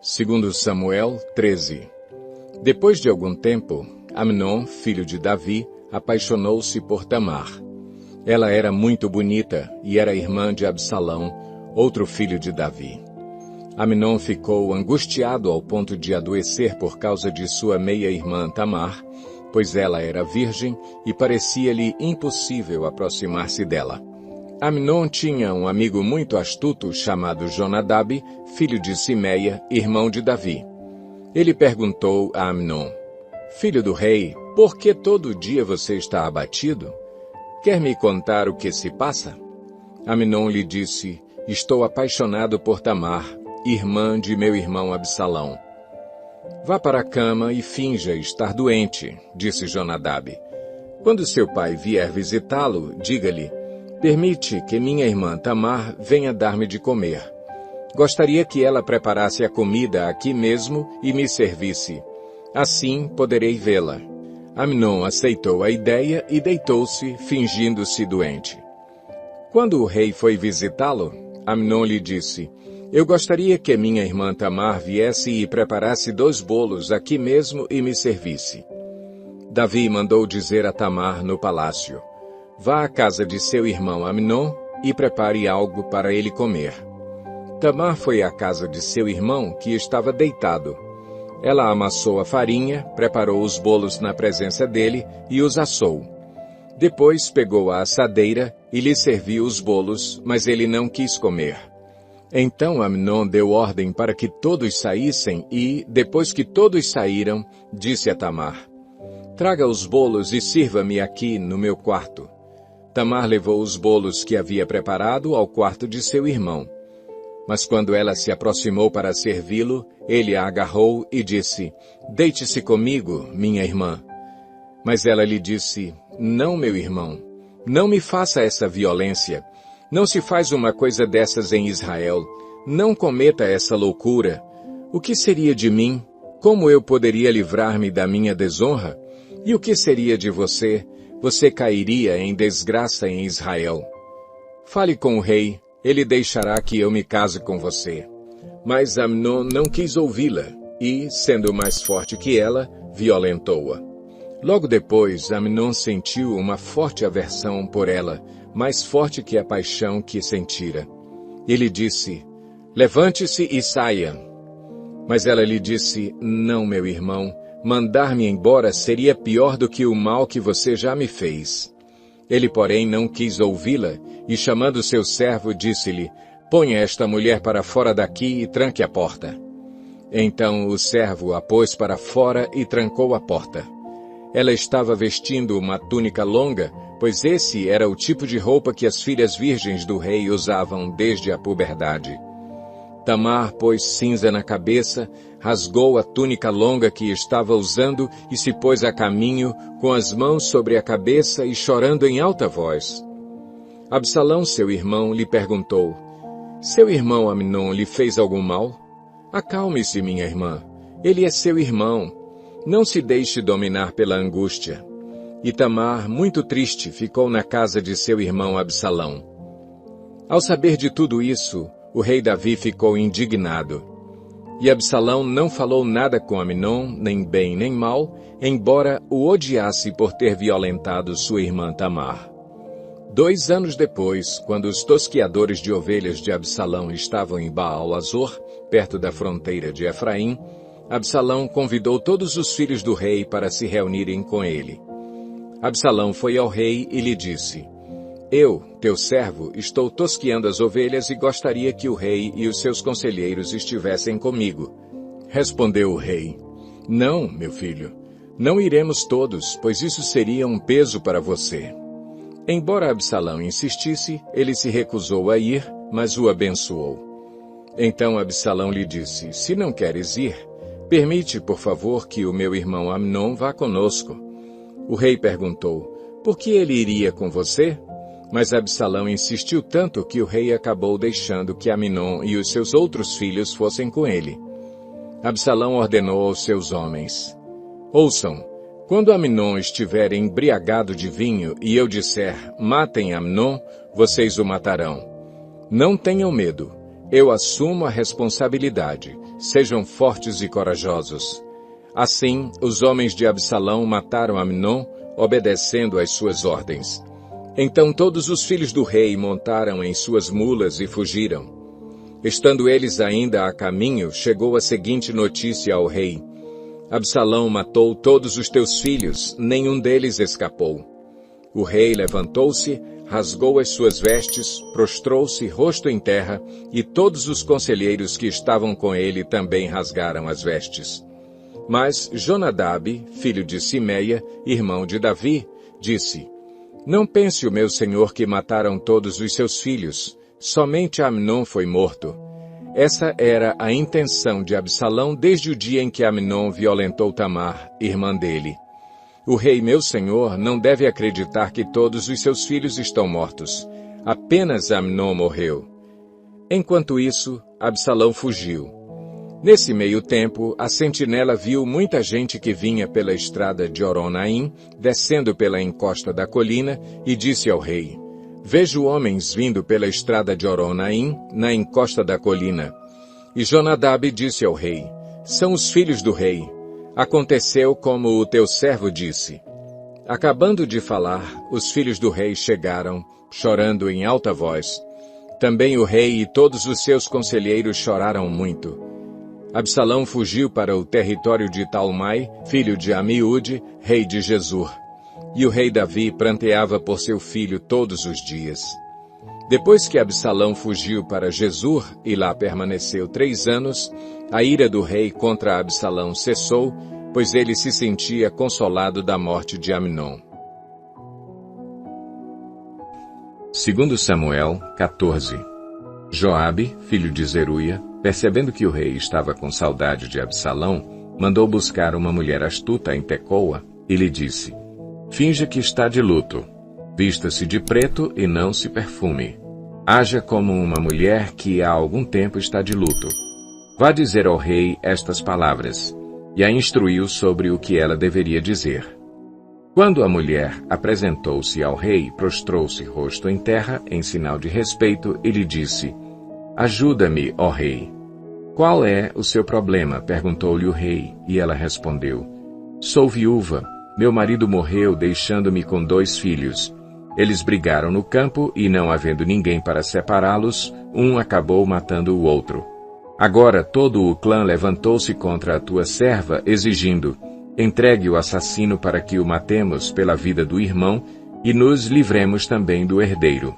Segundo Samuel 13. Depois de algum tempo, Amnon, filho de Davi, apaixonou-se por Tamar. Ela era muito bonita e era irmã de Absalão, outro filho de Davi. Amnon ficou angustiado ao ponto de adoecer por causa de sua meia-irmã Tamar, pois ela era virgem e parecia-lhe impossível aproximar-se dela. Amnon tinha um amigo muito astuto chamado Jonadab, filho de Simeia, irmão de Davi. Ele perguntou a Amnon: "Filho do rei, por que todo dia você está abatido? Quer me contar o que se passa?" Amnon lhe disse: "Estou apaixonado por Tamar, irmã de meu irmão Absalão." "Vá para a cama e finja estar doente", disse Jonadab. "Quando seu pai vier visitá-lo, diga-lhe: permite que minha irmã Tamar venha dar-me de comer. Gostaria que ela preparasse a comida aqui mesmo e me servisse. Assim poderei vê-la." Amnon aceitou a ideia e deitou-se, fingindo-se doente. Quando o rei foi visitá-lo, Amnon lhe disse: "Eu gostaria que minha irmã Tamar viesse e preparasse 2 bolos aqui mesmo e me servisse." Davi mandou dizer a Tamar no palácio: "Vá à casa de seu irmão Amnon e prepare algo para ele comer." Tamar foi à casa de seu irmão, que estava deitado. Ela amassou a farinha, preparou os bolos na presença dele e os assou. Depois pegou a assadeira e lhe serviu os bolos, mas ele não quis comer. Então Amnon deu ordem para que todos saíssem e, depois que todos saíram, disse a Tamar: "Traga os bolos e sirva-me aqui no meu quarto." Tamar levou os bolos que havia preparado ao quarto de seu irmão. Mas quando ela se aproximou para servi-lo, ele a agarrou e disse: "Deite-se comigo, minha irmã." Mas ela lhe disse: "Não, meu irmão, não me faça essa violência. Não se faz uma coisa dessas em Israel. Não cometa essa loucura. O que seria de mim? Como eu poderia livrar-me da minha desonra? E o que seria de você? Você cairia em desgraça em Israel. Fale com o rei, ele deixará que eu me case com você." Mas Amnon não quis ouvi-la e, sendo mais forte que ela, violentou-a. Logo depois, Amnon sentiu uma forte aversão por ela, mais forte que a paixão que sentira. Ele disse: "Levante-se e saia." Mas ela lhe disse: "Não, meu irmão, mandar-me embora seria pior do que o mal que você já me fez." Ele, porém, não quis ouvi-la, e chamando seu servo, disse-lhe: "Ponha esta mulher para fora daqui e tranque a porta." Então o servo a pôs para fora e trancou a porta. Ela estava vestindo uma túnica longa, pois esse era o tipo de roupa que as filhas virgens do rei usavam desde a puberdade. Tamar pôs cinza na cabeça, rasgou a túnica longa que estava usando e se pôs a caminho, com as mãos sobre a cabeça e chorando em alta voz. Absalão, seu irmão, lhe perguntou: "Seu irmão Amnon lhe fez algum mal?" "Acalme-se, minha irmã. Ele é seu irmão. Não se deixe dominar pela angústia." E Tamar, muito triste, ficou na casa de seu irmão Absalão. Ao saber de tudo isso, o rei Davi ficou indignado. E Absalão não falou nada com Amnon, nem bem nem mal, embora o odiasse por ter violentado sua irmã Tamar. 2 anos depois, quando os tosquiadores de ovelhas de Absalão estavam em Baal-Azor, perto da fronteira de Efraim, Absalão convidou todos os filhos do rei para se reunirem com ele. Absalão foi ao rei e lhe disse: "Eu, teu servo, estou tosquiando as ovelhas e gostaria que o rei e os seus conselheiros estivessem comigo." Respondeu o rei: "Não, meu filho, não iremos todos, pois isso seria um peso para você." Embora Absalão insistisse, ele se recusou a ir, mas o abençoou. Então Absalão lhe disse: "Se não queres ir, permite, por favor, que o meu irmão Amnon vá conosco." O rei perguntou: "Por que ele iria com você?" Mas Absalão insistiu tanto que o rei acabou deixando que Amnon e os seus outros filhos fossem com ele. Absalão ordenou aos seus homens: "Ouçam, quando Amnon estiver embriagado de vinho e eu disser: 'Matem Amnon,' vocês o matarão. Não tenham medo, eu assumo a responsabilidade. sejam fortes e corajosos. Assim, os homens de Absalão mataram Amnon, obedecendo às suas ordens. Então todos os filhos do rei montaram em suas mulas e fugiram. Estando eles ainda a caminho, chegou a seguinte notícia ao rei: Absalão matou todos os teus filhos, nenhum deles escapou. O rei levantou-se, rasgou as suas vestes, prostrou-se rosto em terra, e todos os conselheiros que estavam com ele também rasgaram as vestes. Mas Jonadab, filho de Simeia, irmão de Davi, disse: Não pense o meu senhor que mataram todos os seus filhos, somente Amnon foi morto. Essa era a intenção de Absalão desde o dia em que Amnon violentou Tamar, irmã dele. O rei meu senhor não deve acreditar que todos os seus filhos estão mortos. Apenas Amnon morreu. Enquanto isso, Absalão fugiu. Nesse meio tempo, a sentinela viu muita gente que vinha pela estrada de Horonaim, descendo pela encosta da colina, e disse ao rei: Vejo homens vindo pela estrada de Horonaim, na encosta da colina. E Jonadab disse ao rei: São os filhos do rei. Aconteceu como o teu servo disse. Acabando de falar, os filhos do rei chegaram, chorando em alta voz. Também o rei e todos os seus conselheiros choraram muito. Absalão fugiu para o território de Talmai, filho de Amiúde, rei de Gesur. E o rei Davi pranteava por seu filho todos os dias. Depois que Absalão fugiu para Gesur e lá permaneceu 3 anos, a ira do rei contra Absalão cessou, pois ele se sentia consolado da morte de Amnon. 2 Samuel 14. Joabe, filho de Zeruia, percebendo que o rei estava com saudade de Absalão, mandou buscar uma mulher astuta em Tecoa e lhe disse: Finja que está de luto. Vista-se de preto e não se perfume. Haja como uma mulher que há algum tempo está de luto. Vá dizer ao rei estas palavras, e a instruiu sobre o que ela deveria dizer. Quando a mulher apresentou-se ao rei, prostrou-se rosto em terra, em sinal de respeito, e lhe disse: Ajuda-me, ó rei. Qual é o seu problema? Perguntou-lhe o rei, e ela respondeu: Sou viúva. Meu marido morreu, deixando-me com 2 filhos. Eles brigaram no campo e, não havendo ninguém para separá-los, um acabou matando o outro. Agora todo o clã levantou-se contra a tua serva, exigindo: Entregue o assassino para que o matemos pela vida do irmão e nos livremos também do herdeiro.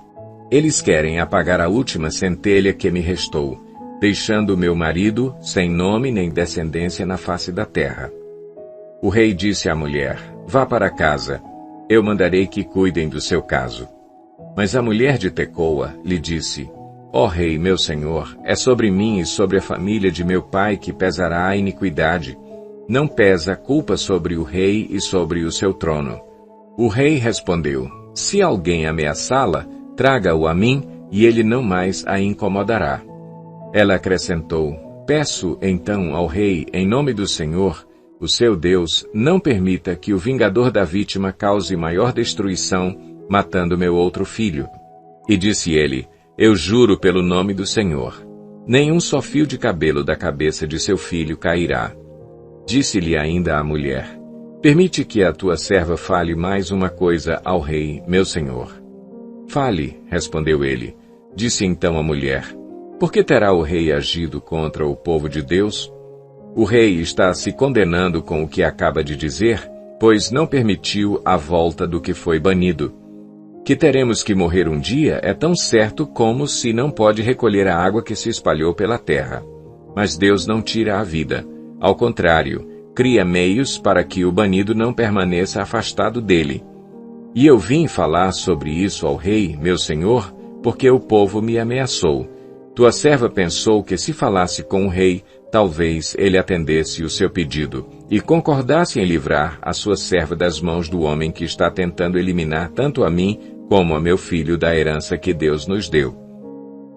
Eles querem apagar a última centelha que me restou, deixando meu marido sem nome nem descendência na face da terra. O rei disse à mulher: Vá para casa. Eu mandarei que cuidem do seu caso. Mas a mulher de Tecoa lhe disse: Ó rei, meu senhor, é sobre mim e sobre a família de meu pai que pesará a iniquidade. Não pesa a culpa sobre o rei e sobre o seu trono. O rei respondeu: Se alguém ameaçá-la, traga-o a mim, e ele não mais a incomodará. Ela acrescentou: Peço então ao rei, em nome do Senhor, o seu Deus, não permita que o vingador da vítima cause maior destruição, matando meu outro filho. E disse ele: Eu juro pelo nome do Senhor, nenhum só fio de cabelo da cabeça de seu filho cairá. Disse-lhe ainda a mulher: Permite que a tua serva fale mais uma coisa ao rei, meu senhor. Fale, respondeu ele. Disse então a mulher: Por que terá o rei agido contra o povo de Deus? O rei está se condenando com o que acaba de dizer, pois não permitiu a volta do que foi banido. Que teremos que morrer um dia é tão certo como se não pode recolher a água que se espalhou pela terra. Mas Deus não tira a vida. Ao contrário, cria meios para que o banido não permaneça afastado dele. E eu vim falar sobre isso ao rei, meu senhor, porque o povo me ameaçou. Tua serva pensou que se falasse com o rei, talvez ele atendesse o seu pedido e concordasse em livrar a sua serva das mãos do homem que está tentando eliminar tanto a mim como a meu filho da herança que Deus nos deu.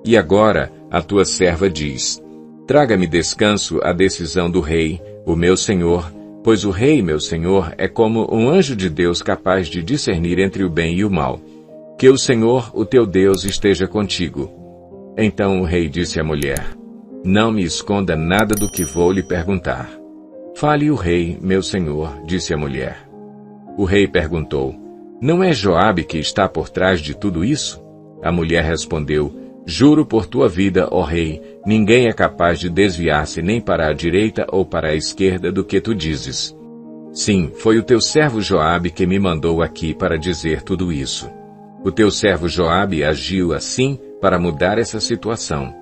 E agora a tua serva diz: Traga-me descanso a decisão do rei, o meu senhor, pois o rei, meu senhor, é como um anjo de Deus capaz de discernir entre o bem e o mal. Que o Senhor, o teu Deus, esteja contigo. Então o rei disse à mulher: Não me esconda nada do que vou lhe perguntar. Fale o rei, meu senhor, disse a mulher. O rei perguntou, não é Joabe que está por trás de tudo isso? A mulher respondeu, juro por tua vida, ó rei, ninguém é capaz de desviar-se nem para a direita ou para a esquerda do que tu dizes. Sim, foi o teu servo Joabe que me mandou aqui para dizer tudo isso. O teu servo Joabe agiu assim para mudar essa situação.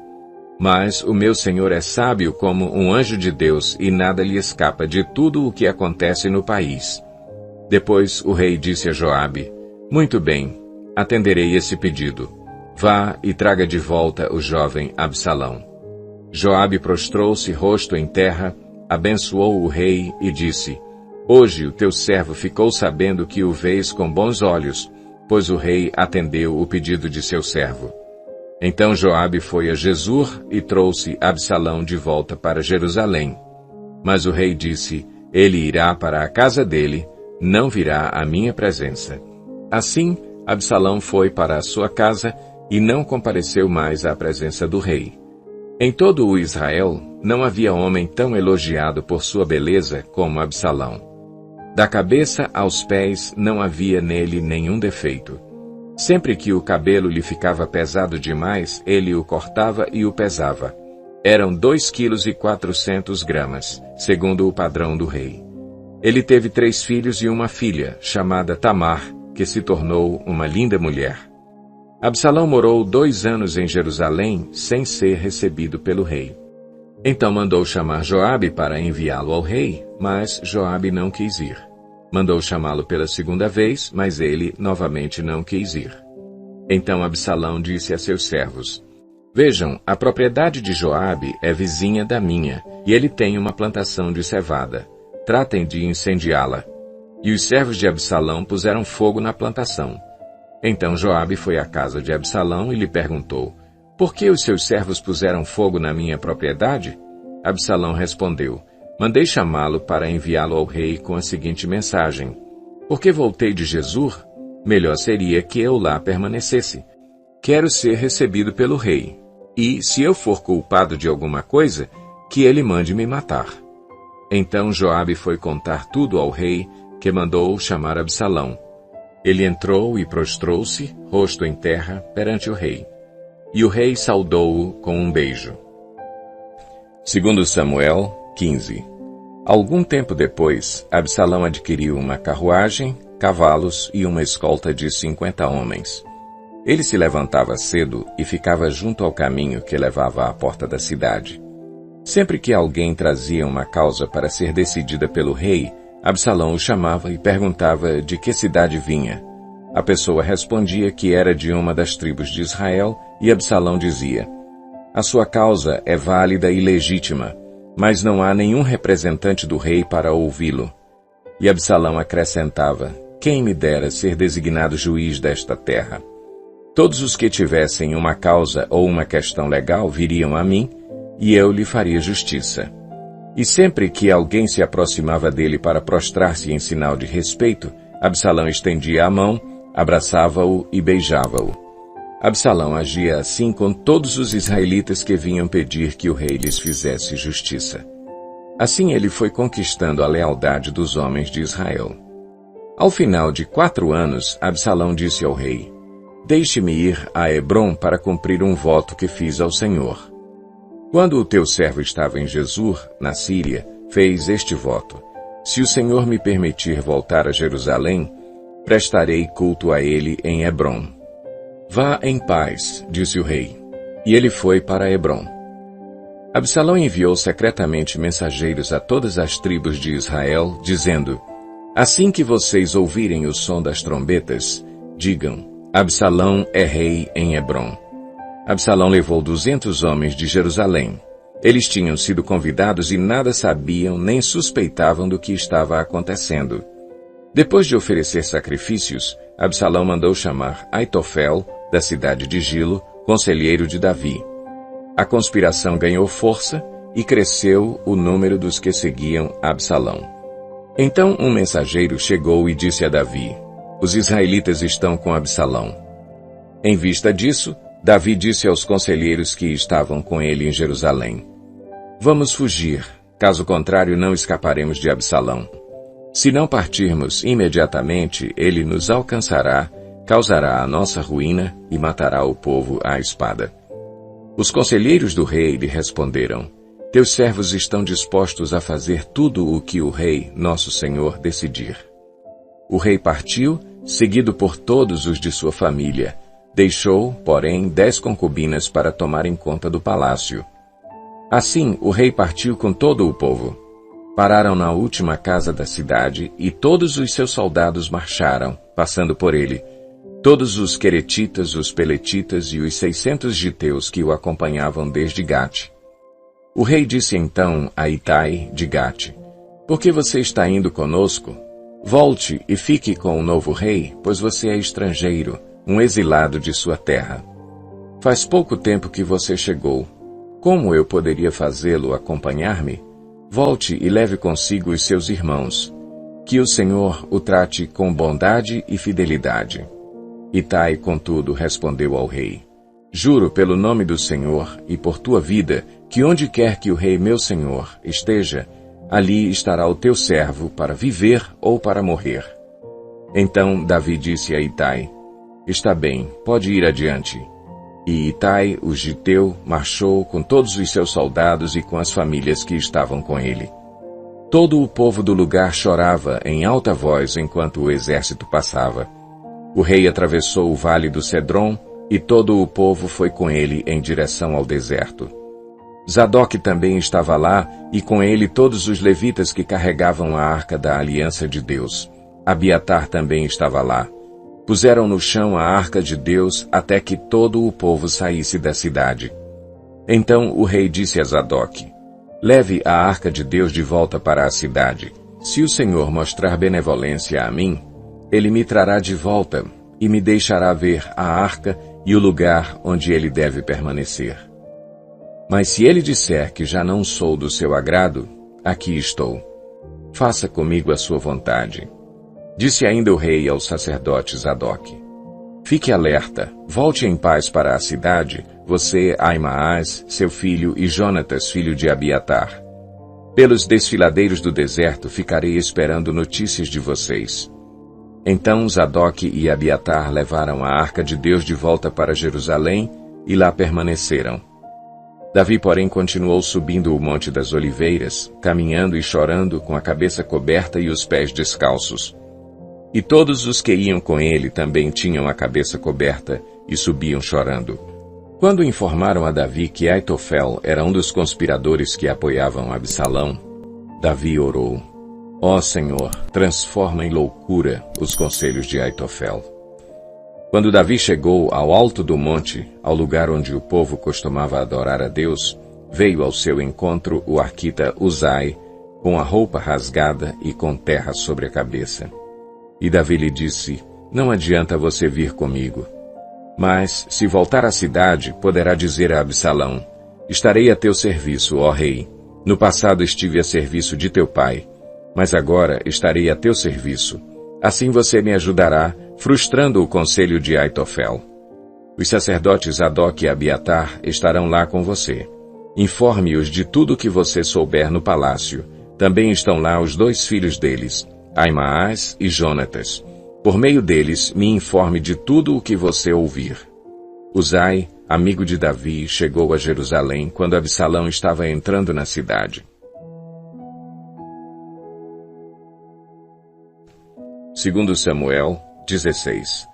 Mas o meu senhor é sábio como um anjo de Deus e nada lhe escapa de tudo o que acontece no país. Depois o rei disse a Joabe, muito bem, atenderei esse pedido. Vá e traga de volta o jovem Absalão. Joabe prostrou-se rosto em terra, abençoou o rei e disse, hoje o teu servo ficou sabendo que o vês com bons olhos, pois o rei atendeu o pedido de seu servo. Então Joabe foi a Jesur e trouxe Absalão de volta para Jerusalém. Mas o rei disse, ele irá para a casa dele, não virá à minha presença. Assim, Absalão foi para a sua casa e não compareceu mais à presença do rei. Em todo o Israel, não havia homem tão elogiado por sua beleza como Absalão. Da cabeça aos pés não havia nele nenhum defeito. Sempre que o cabelo lhe ficava pesado demais, ele o cortava e o pesava. Eram 2,4 kg, segundo o padrão do rei. Ele teve 3 filhos e uma filha, chamada Tamar, que se tornou uma linda mulher. Absalão morou 2 anos em Jerusalém, sem ser recebido pelo rei. Então mandou chamar Joabe para enviá-lo ao rei, mas Joabe não quis ir. Mandou chamá-lo pela segunda vez, mas ele novamente não quis ir. Então Absalão disse a seus servos, vejam, a propriedade de Joabe é vizinha da minha, e ele tem uma plantação de cevada. Tratem de incendiá-la. E os servos de Absalão puseram fogo na plantação. Então Joabe foi à casa de Absalão e lhe perguntou, por que os seus servos puseram fogo na minha propriedade? Absalão respondeu, mandei chamá-lo para enviá-lo ao rei com a seguinte mensagem, porque voltei de Jesur, melhor seria que eu lá permanecesse. Quero ser recebido pelo rei, e, se eu for culpado de alguma coisa, que ele mande me matar. Então Joabe foi contar tudo ao rei, que mandou chamar Absalão. Ele entrou e prostrou-se, rosto em terra, perante o rei. E o rei saudou-o com um beijo. 2 Samuel 15. Algum tempo depois, Absalão adquiriu uma carruagem, cavalos e uma escolta de 50 homens. Ele se levantava cedo e ficava junto ao caminho que levava à porta da cidade. Sempre que alguém trazia uma causa para ser decidida pelo rei, Absalão o chamava e perguntava de que cidade vinha. A pessoa respondia que era de uma das tribos de Israel e Absalão dizia, a sua causa é válida e legítima, mas não há nenhum representante do rei para ouvi-lo. E Absalão acrescentava, quem me dera ser designado juiz desta terra? Todos os que tivessem uma causa ou uma questão legal viriam a mim, e eu lhe faria justiça. E sempre que alguém se aproximava dele para prostrar-se em sinal de respeito, Absalão estendia a mão, abraçava-o e beijava-o. Absalão agia assim com todos os israelitas que vinham pedir que o rei lhes fizesse justiça. Assim ele foi conquistando a lealdade dos homens de Israel. Ao final de 4 anos, Absalão disse ao rei, deixe-me ir a Hebrom para cumprir um voto que fiz ao Senhor. Quando o teu servo estava em Jesur, na Síria, fez este voto, se o Senhor me permitir voltar a Jerusalém, prestarei culto a ele em Hebrom. Vá em paz, disse o rei. E ele foi para Hebrom. Absalão enviou secretamente mensageiros a todas as tribos de Israel, dizendo, assim que vocês ouvirem o som das trombetas, digam, Absalão é rei em Hebrom. Absalão levou 200 homens de Jerusalém. Eles tinham sido convidados e nada sabiam nem suspeitavam do que estava acontecendo. Depois de oferecer sacrifícios, Absalão mandou chamar Aitofel, da cidade de Gilo, conselheiro de Davi. A conspiração ganhou força e cresceu o número dos que seguiam Absalão. Então um mensageiro chegou e disse a Davi, os israelitas estão com Absalão. Em vista disso, Davi disse aos conselheiros que estavam com ele em Jerusalém, Vamos fugir, caso contrário não escaparemos de Absalão. Se não partirmos imediatamente, ele nos alcançará, causará a nossa ruína e matará o povo à espada. Os conselheiros do rei lhe responderam: Teus servos estão dispostos a fazer tudo o que o rei, nosso senhor, decidir. O rei partiu, seguido por todos os de sua família. Deixou, porém, 10 concubinas para tomarem conta do palácio. Assim, o rei partiu com todo o povo. Pararam na última casa da cidade e todos os seus soldados marcharam, passando por ele. Todos os queretitas, os peletitas e os 600 giteus que o acompanhavam desde Gate. O rei disse então a Itai de Gate: Por que você está indo conosco? Volte e fique com o novo rei, pois você é estrangeiro, um exilado de sua terra. Faz pouco tempo que você chegou. Como eu poderia fazê-lo acompanhar-me? Volte e leve consigo os seus irmãos. Que o Senhor o trate com bondade e fidelidade. Itai, contudo, respondeu ao rei: Juro pelo nome do Senhor e por tua vida, que onde quer que o rei meu senhor esteja, ali estará o teu servo para viver ou para morrer. Então Davi disse a Itai: Está bem, pode ir adiante. E Itai, o giteu, marchou com todos os seus soldados e com as famílias que estavam com ele. Todo o povo do lugar chorava em alta voz enquanto o exército passava. O rei atravessou o vale do Cedron e todo o povo foi com ele em direção ao deserto. Zadok também estava lá e com ele todos os levitas que carregavam a arca da aliança de Deus. Abiatar também estava lá. Puseram no chão a arca de Deus até que todo o povo saísse da cidade. Então o rei disse a Zadok: Leve a arca de Deus de volta para a cidade. Se o Senhor mostrar benevolência a mim, ele me trará de volta e me deixará ver a arca e o lugar onde ele deve permanecer. Mas se ele disser que já não sou do seu agrado, aqui estou. Faça comigo a sua vontade. Disse ainda o rei ao sacerdote Zadok: Fique alerta, volte em paz para a cidade, você, Aimaas, seu filho, e Jonatas, filho de Abiatar. Pelos desfiladeiros do deserto ficarei esperando notícias de vocês. Então Zadok e Abiatar levaram a arca de Deus de volta para Jerusalém e lá permaneceram. Davi, porém, continuou subindo o Monte das Oliveiras, caminhando e chorando com a cabeça coberta e os pés descalços. E todos os que iam com ele também tinham a cabeça coberta e subiam chorando. Quando informaram a Davi que Aitofel era um dos conspiradores que apoiavam Absalão, Davi orou: Ó Senhor, transforma em loucura os conselhos de Aitofel. Quando Davi chegou ao alto do monte, ao lugar onde o povo costumava adorar a Deus, veio ao seu encontro o arquita Uzai, com a roupa rasgada e com terra sobre a cabeça. E Davi lhe disse: Não adianta você vir comigo. Mas, se voltar à cidade, poderá dizer a Absalão: Estarei a teu serviço, ó rei. No passado estive a serviço de teu pai, mas agora estarei a teu serviço. Assim você me ajudará, frustrando o conselho de Aitofel. Os sacerdotes Zadok e Abiatar estarão lá com você. Informe-os de tudo o que você souber no palácio. Também estão lá os 2 filhos deles, Aimaas e Jonatas. Por meio deles, me informe de tudo o que você ouvir. Uzai, amigo de Davi, chegou a Jerusalém quando Absalão estava entrando na cidade. 2 Samuel 16.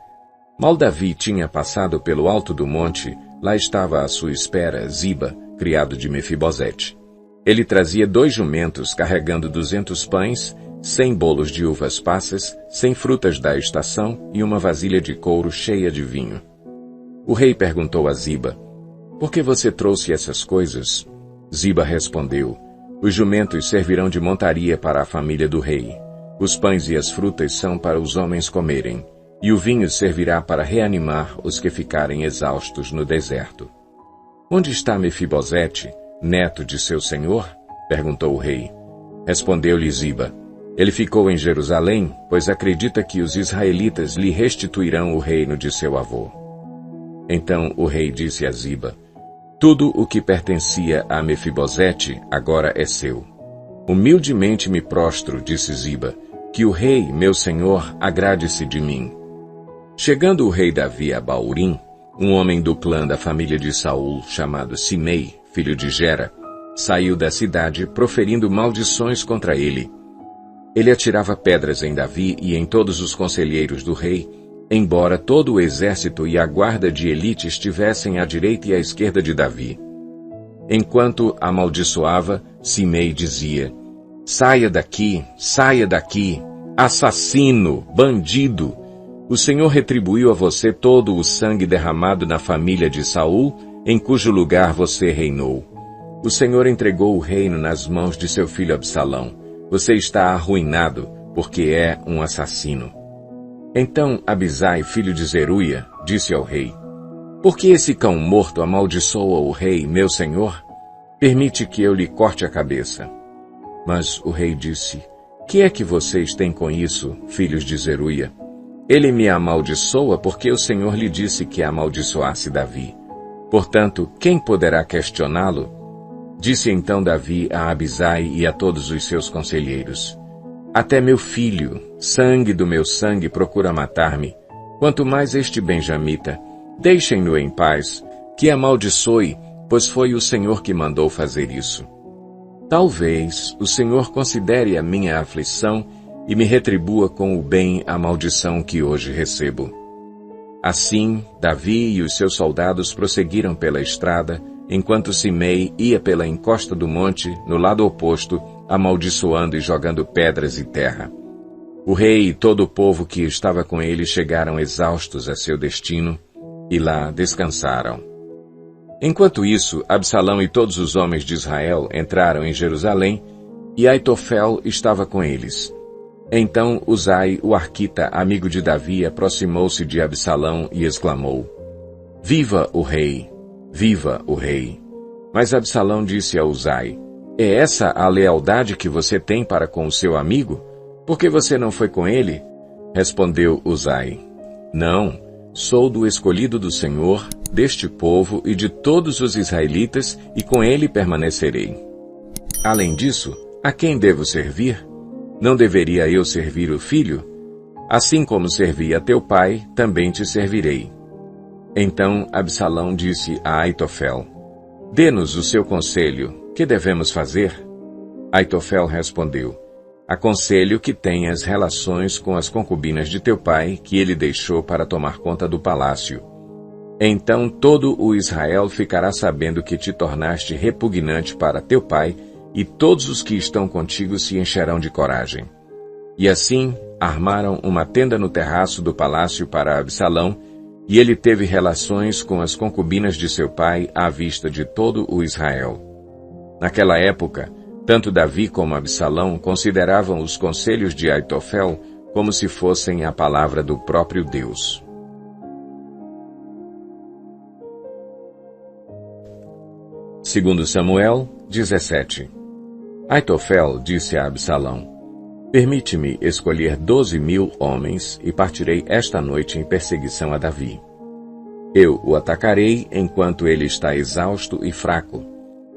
Mal Davi tinha passado pelo alto do monte, lá estava à sua espera Ziba, criado de Mefibosete. Ele trazia 2 jumentos carregando 200 pães, 100 bolos de uvas passas, 100 frutas da estação e uma vasilha de couro cheia de vinho. O rei perguntou a Ziba: Por que você trouxe essas coisas? Ziba respondeu: Os jumentos servirão de montaria para a família do rei. Os pães e as frutas são para os homens comerem, e o vinho servirá para reanimar os que ficarem exaustos no deserto. Onde está Mefibosete, neto de seu senhor? Perguntou o rei. Respondeu-lhe Ziba: Ele ficou em Jerusalém, pois acredita que os israelitas lhe restituirão o reino de seu avô. Então o rei disse a Ziba: Tudo o que pertencia a Mefibosete agora é seu. Humildemente me prostro, disse Ziba, que o rei, meu senhor, agrade-se de mim. Chegando o rei Davi a Baurim, um homem do clã da família de Saul, chamado Simei, filho de Gera, saiu da cidade proferindo maldições contra ele. Ele atirava pedras em Davi e em todos os conselheiros do rei, embora todo o exército e a guarda de elite estivessem à direita e à esquerda de Davi. Enquanto amaldiçoava, Simei dizia: saia daqui, assassino, bandido! O Senhor retribuiu a você todo o sangue derramado na família de Saul, em cujo lugar você reinou. O Senhor entregou o reino nas mãos de seu filho Absalão. Você está arruinado, porque é um assassino. Então Abisai, filho de Zeruia, disse ao rei: por que esse cão morto amaldiçoa o rei, meu senhor? Permite que eu lhe corte a cabeça. Mas o rei disse: que é que vocês têm com isso, filhos de Zeruia? Ele me amaldiçoa porque o Senhor lhe disse que amaldiçoasse Davi. Portanto, quem poderá questioná-lo? Disse então Davi a Abisai e a todos os seus conselheiros: até meu filho, sangue do meu sangue, procura matar-me. Quanto mais este benjamita, deixem-no em paz, que amaldiçoe, pois foi o Senhor que mandou fazer isso. Talvez o Senhor considere a minha aflição e me retribua com o bem a maldição que hoje recebo. Assim, Davi e os seus soldados prosseguiram pela estrada, enquanto Simei ia pela encosta do monte, no lado oposto, amaldiçoando e jogando pedras e terra. O rei e todo o povo que estava com ele chegaram exaustos a seu destino, e lá descansaram. Enquanto isso, Absalão e todos os homens de Israel entraram em Jerusalém, e Aitofel estava com eles. Então Uzai, o arquita, amigo de Davi, aproximou-se de Absalão e exclamou: viva o rei! Viva o rei! Mas Absalão disse a Uzai: é essa a lealdade que você tem para com o seu amigo? Por que você não foi com ele? Respondeu Uzai: não, sou do escolhido do Senhor, deste povo e de todos os israelitas, e com ele permanecerei. Além disso, a quem devo servir? Não deveria eu servir o filho? Assim como servi a teu pai, também te servirei. Então Absalão disse a Aitofel: dê-nos o seu conselho, que devemos fazer? Aitofel respondeu: aconselho que tenhas relações com as concubinas de teu pai, que ele deixou para tomar conta do palácio. Então todo o Israel ficará sabendo que te tornaste repugnante para teu pai, e todos os que estão contigo se encherão de coragem. E assim armaram uma tenda no terraço do palácio para Absalão, e ele teve relações com as concubinas de seu pai à vista de todo o Israel. Naquela época, tanto Davi como Absalão consideravam os conselhos de Aitofel como se fossem a palavra do próprio Deus. Segundo Samuel 17. Aitofel disse a Absalão: permite-me escolher 12.000 homens e partirei esta noite em perseguição a Davi. Eu o atacarei enquanto ele está exausto e fraco.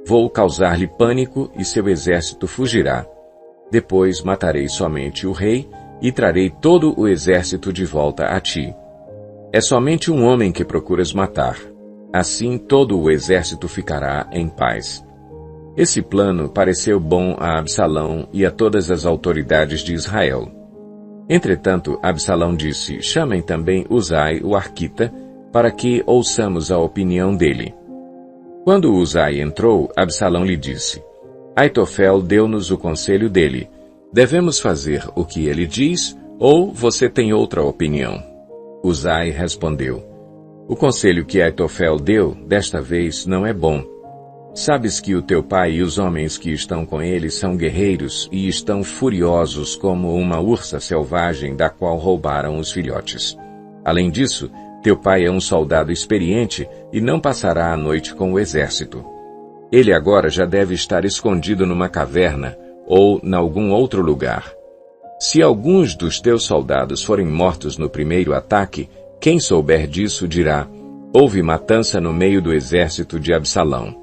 Vou causar-lhe pânico e seu exército fugirá. Depois matarei somente o rei e trarei todo o exército de volta a ti. É somente um homem que procuras matar. Assim todo o exército ficará em paz. Esse plano pareceu bom a Absalão e a todas as autoridades de Israel. Entretanto, Absalão disse: chamem também Uzai, o arquita, para que ouçamos a opinião dele. Quando Uzai entrou, Absalão lhe disse: Aitofel deu-nos o conselho dele. Devemos fazer o que ele diz, ou você tem outra opinião? Uzai respondeu: o conselho que Aitofel deu, desta vez, não é bom. Sabes que o teu pai e os homens que estão com ele são guerreiros e estão furiosos como uma ursa selvagem da qual roubaram os filhotes. Além disso, teu pai é um soldado experiente e não passará a noite com o exército. Ele agora já deve estar escondido numa caverna ou em algum outro lugar. Se alguns dos teus soldados forem mortos no primeiro ataque, quem souber disso dirá: houve matança no meio do exército de Absalão.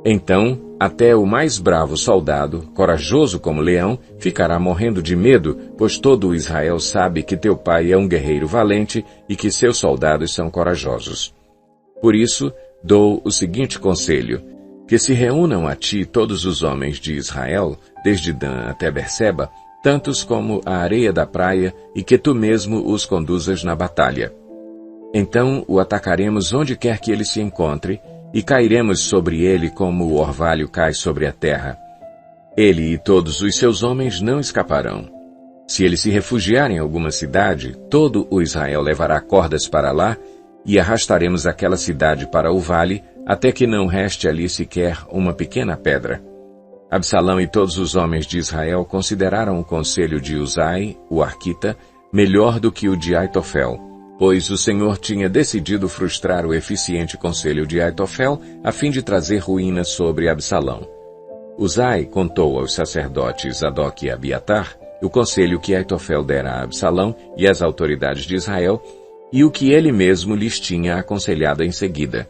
Então, até o mais bravo soldado, corajoso como leão, ficará morrendo de medo, pois todo o Israel sabe que teu pai é um guerreiro valente e que seus soldados são corajosos. Por isso, dou o seguinte conselho: que se reúnam a ti todos os homens de Israel, desde Dan até Berseba, tantos como a areia da praia, e que tu mesmo os conduzas na batalha. Então o atacaremos onde quer que ele se encontre, e cairemos sobre ele como o orvalho cai sobre a terra. Ele e todos os seus homens não escaparão. Se ele se refugiar em alguma cidade, todo o Israel levará cordas para lá, e arrastaremos aquela cidade para o vale, até que não reste ali sequer uma pequena pedra. Absalão e todos os homens de Israel consideraram o conselho de Uzai, o arquita, melhor do que o de Aitofel, pois o Senhor tinha decidido frustrar o eficiente conselho de Aitofel a fim de trazer ruína sobre Absalão. Uzai contou aos sacerdotes Zadok e Abiatar o conselho que Aitofel dera a Absalão e às autoridades de Israel, e o que ele mesmo lhes tinha aconselhado em seguida.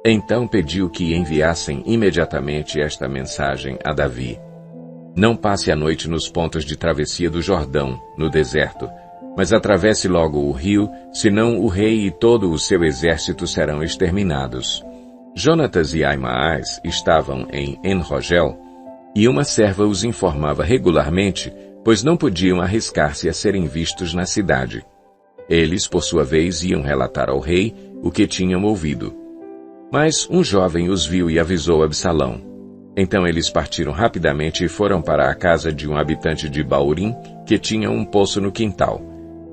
Então pediu que enviassem imediatamente esta mensagem a Davi: Não passe a noite nos pontos de travessia do Jordão, no deserto, mas atravesse logo o rio, senão o rei e todo o seu exército serão exterminados. Jonatas e Aimaas estavam em En-Rogel, e uma serva os informava regularmente, pois não podiam arriscar-se a serem vistos na cidade. Eles, por sua vez, iam relatar ao rei o que tinham ouvido. Mas um jovem os viu e avisou Absalão. Então eles partiram rapidamente e foram para a casa de um habitante de Baurim, que tinha um poço no quintal.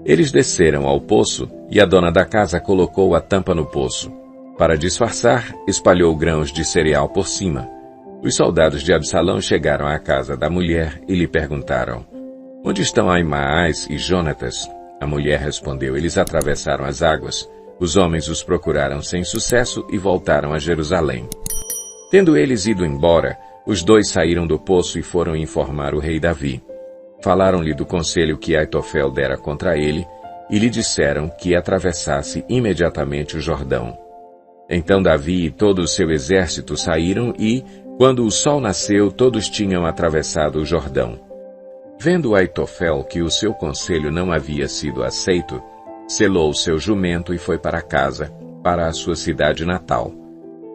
Eles desceram ao poço, e a dona da casa colocou a tampa no poço. Para disfarçar, espalhou grãos de cereal por cima. Os soldados de Absalão chegaram à casa da mulher e lhe perguntaram: Onde estão Aimaas e Jonatas? A mulher respondeu: Eles atravessaram as águas. Os homens os procuraram sem sucesso e voltaram a Jerusalém. Tendo eles ido embora, os dois saíram do poço e foram informar o rei Davi. Falaram-lhe do conselho que Aitofel dera contra ele, e lhe disseram que atravessasse imediatamente o Jordão. Então Davi e todo o seu exército saíram e, quando o sol nasceu, todos tinham atravessado o Jordão. Vendo Aitofel que o seu conselho não havia sido aceito, selou seu jumento e foi para casa, para a sua cidade natal.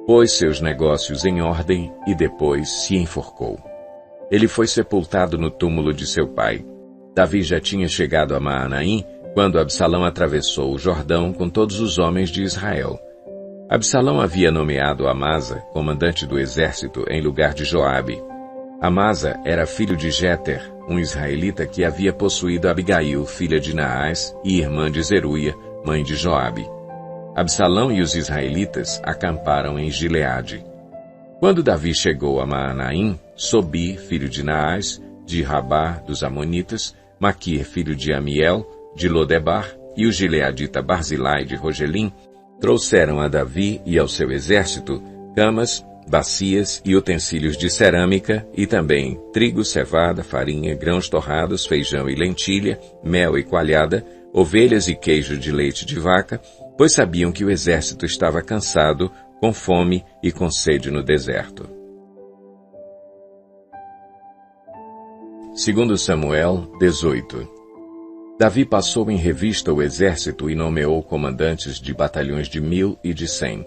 Pôs seus negócios em ordem e depois se enforcou. Ele foi sepultado no túmulo de seu pai. Davi já tinha chegado a Maanaim quando Absalão atravessou o Jordão com todos os homens de Israel. Absalão havia nomeado Amasa, comandante do exército, em lugar de Joabe. Amasa era filho de Jéter, um israelita que havia possuído Abigail, filha de Naás e irmã de Zeruia, mãe de Joabe. Absalão e os israelitas acamparam em Gileade. Quando Davi chegou a Maanaim, Sobi, filho de Naás, de Rabá dos Amonitas, Maquir, filho de Amiel, de Lodebar, e o gileadita Barzilai de Rogelim, trouxeram a Davi e ao seu exército camas, bacias e utensílios de cerâmica, e também trigo, cevada, farinha, grãos torrados, feijão e lentilha, mel e coalhada, ovelhas e queijo de leite de vaca, pois sabiam que o exército estava cansado, com fome e com sede no deserto. 2 Samuel 18. Davi passou em revista o exército e nomeou comandantes de batalhões de 1000 e de 100.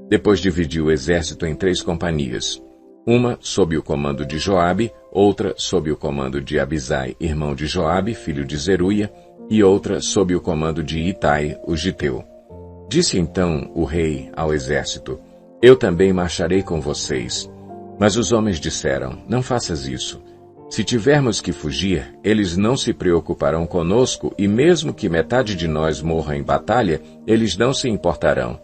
Depois dividiu o exército em 3 companhias. Uma sob o comando de Joabe, outra sob o comando de Abisai, irmão de Joabe, filho de Zeruia, e outra sob o comando de Itai, o giteu. Disse então o rei ao exército: Eu também marcharei com vocês. Mas os homens disseram: Não faças isso. Se tivermos que fugir, eles não se preocuparão conosco, e mesmo que metade de nós morra em batalha, eles não se importarão.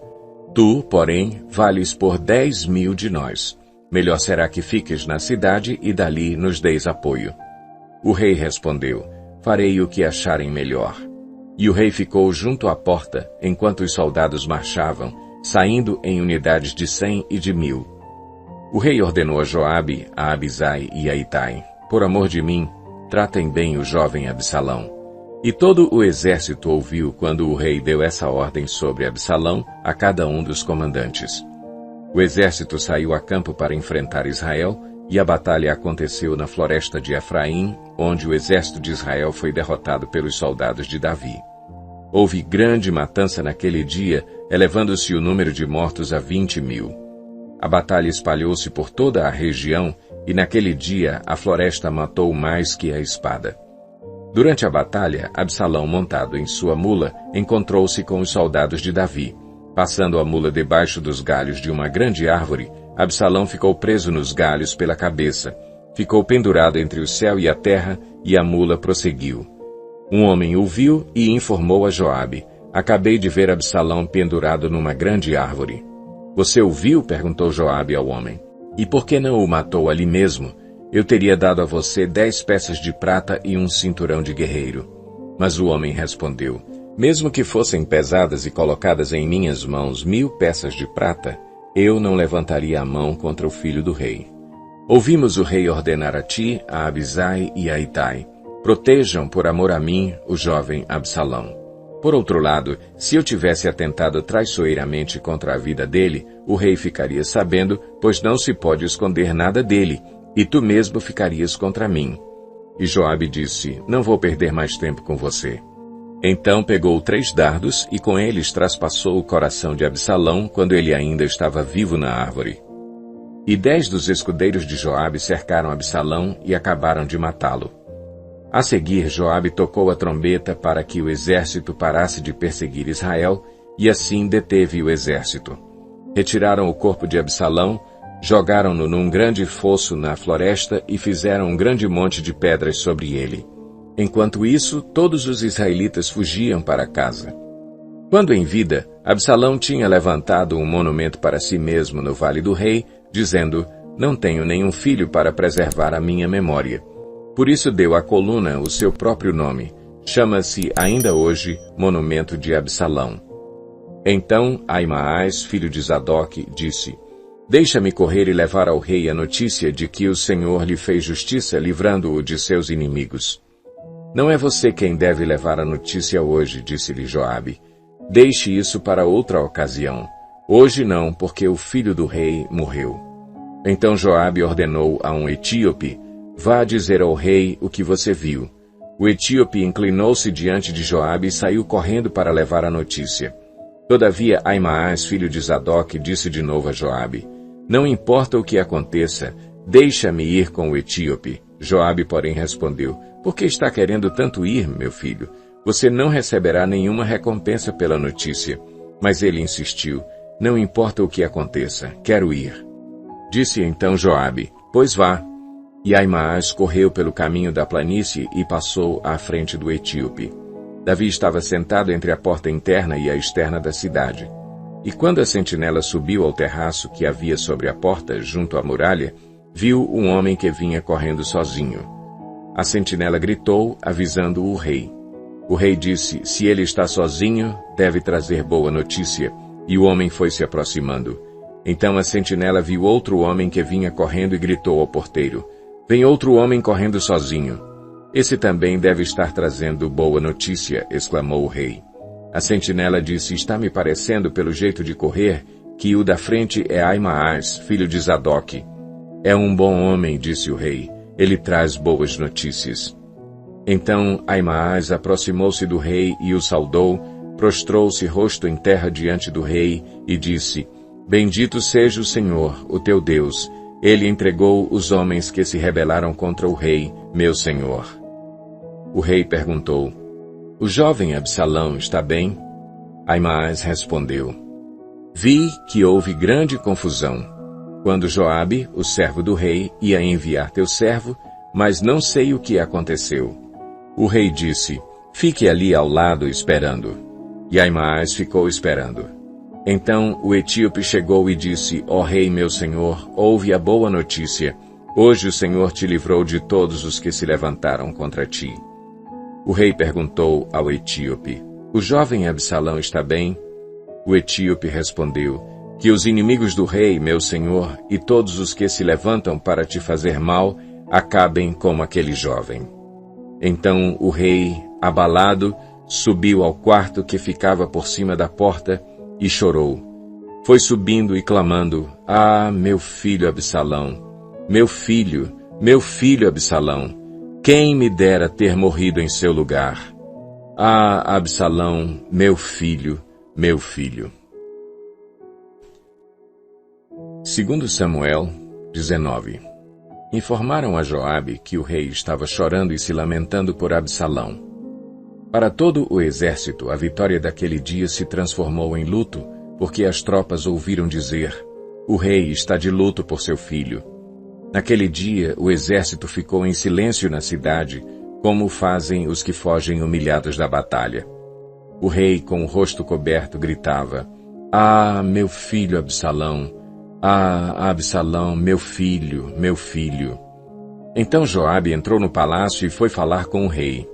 Tu, porém, vales por 10.000 de nós. Melhor será que fiques na cidade e dali nos deis apoio. O rei respondeu: Farei o que acharem melhor. E o rei ficou junto à porta, enquanto os soldados marchavam, saindo em unidades de 100 e de 1000. O rei ordenou a Joabe, a Abisai e a Itai: Por amor de mim, tratem bem o jovem Absalão. E todo o exército ouviu quando o rei deu essa ordem sobre Absalão a cada um dos comandantes. O exército saiu a campo para enfrentar Israel, e a batalha aconteceu na floresta de Efraim, onde o exército de Israel foi derrotado pelos soldados de Davi. Houve grande matança naquele dia, elevando-se o número de mortos a 20.000. A batalha espalhou-se por toda a região, e naquele dia a floresta matou mais que a espada. Durante a batalha, Absalão, montado em sua mula, encontrou-se com os soldados de Davi. Passando a mula debaixo dos galhos de uma grande árvore, Absalão ficou preso nos galhos pela cabeça. Ficou pendurado entre o céu e a terra, e a mula prosseguiu. Um homem o viu e informou a Joabe: acabei de ver Absalão pendurado numa grande árvore. Você o viu? Perguntou Joabe ao homem. E por que não o matou ali mesmo? Eu teria dado a você 10 peças de prata e um cinturão de guerreiro. Mas o homem respondeu: mesmo que fossem pesadas e colocadas em minhas mãos 1000 peças de prata, eu não levantaria a mão contra o filho do rei. Ouvimos o rei ordenar a ti, a Abisai e a Itai: protejam, por amor a mim, o jovem Absalão. Por outro lado, se eu tivesse atentado traiçoeiramente contra a vida dele, o rei ficaria sabendo, pois não se pode esconder nada dele, e tu mesmo ficarias contra mim. E Joabe disse: não vou perder mais tempo com você. Então pegou 3 dardos e com eles traspassou o coração de Absalão quando ele ainda estava vivo na árvore. E 10 dos escudeiros de Joabe cercaram Absalão e acabaram de matá-lo. A seguir, Joabe tocou a trombeta para que o exército parasse de perseguir Israel, e assim deteve o exército. Retiraram o corpo de Absalão, jogaram-no num grande fosso na floresta e fizeram um grande monte de pedras sobre ele. Enquanto isso, todos os israelitas fugiam para casa. Quando em vida, Absalão tinha levantado um monumento para si mesmo no Vale do Rei, dizendo: não tenho nenhum filho para preservar a minha memória. Por isso deu à coluna o seu próprio nome. Chama-se ainda hoje Monumento de Absalão. Então Aimaas, filho de Zadok, disse: deixa-me correr e levar ao rei a notícia de que o Senhor lhe fez justiça, livrando-o de seus inimigos. Não é você quem deve levar a notícia hoje, disse-lhe Joabe. Deixe isso para outra ocasião. Hoje não, porque o filho do rei morreu. Então Joabe ordenou a um etíope: vá dizer ao rei o que você viu. O etíope inclinou-se diante de Joabe e saiu correndo para levar a notícia. Todavia Aimaas, filho de Zadok, disse de novo a Joabe: não importa o que aconteça, deixa-me ir com o etíope. Joabe, porém, respondeu: por que está querendo tanto ir, meu filho? Você não receberá nenhuma recompensa pela notícia. Mas ele insistiu: não importa o que aconteça, quero ir. Disse então Joabe: pois vá. E Aimaas correu pelo caminho da planície e passou à frente do etíope. Davi estava sentado entre a porta interna e a externa da cidade. E quando a sentinela subiu ao terraço que havia sobre a porta, junto à muralha, viu um homem que vinha correndo sozinho. A sentinela gritou, avisando o rei. O rei disse: se ele está sozinho, deve trazer boa notícia. E o homem foi se aproximando. Então a sentinela viu outro homem que vinha correndo e gritou ao porteiro: vem outro homem correndo sozinho. Esse também deve estar trazendo boa notícia, exclamou o rei. A sentinela disse: está me parecendo, pelo jeito de correr, que o da frente é Aimaas, filho de Zadok. É um bom homem, disse o rei. Ele traz boas notícias. Então Aimaas aproximou-se do rei e o saudou, prostrou-se rosto em terra diante do rei e disse: bendito seja o Senhor, o teu Deus. Ele entregou os homens que se rebelaram contra o rei, meu senhor. O rei perguntou: o jovem Absalão está bem? Aimaas respondeu: vi que houve grande confusão, quando Joabe, o servo do rei, ia enviar teu servo, mas não sei o que aconteceu. O rei disse: fique ali ao lado esperando. E Aimaas ficou esperando. Então o etíope chegou e disse: ó rei meu senhor, ouve a boa notícia. Hoje o Senhor te livrou de todos os que se levantaram contra ti. O rei perguntou ao etíope: o jovem Absalão está bem? O etíope respondeu: que os inimigos do rei, meu senhor, e todos os que se levantam para te fazer mal, acabem como aquele jovem. Então o rei abalado, subiu ao quarto que ficava por cima da porta e chorou. Foi subindo e clamando: "Ah, meu filho Absalão! Meu filho Absalão! Quem me dera ter morrido em seu lugar! Ah, Absalão, meu filho, meu filho!" 2 Samuel 19. Informaram a Joabe que o rei estava chorando e se lamentando por Absalão. Para todo o exército, a vitória daquele dia se transformou em luto, porque as tropas ouviram dizer: "O rei está de luto por seu filho." Naquele dia, o exército ficou em silêncio na cidade, como fazem os que fogem humilhados da batalha. O rei, com o rosto coberto, gritava: "Ah, meu filho Absalão! Ah, Absalão, meu filho, meu filho!" Então Joabe entrou no palácio e foi falar com o rei.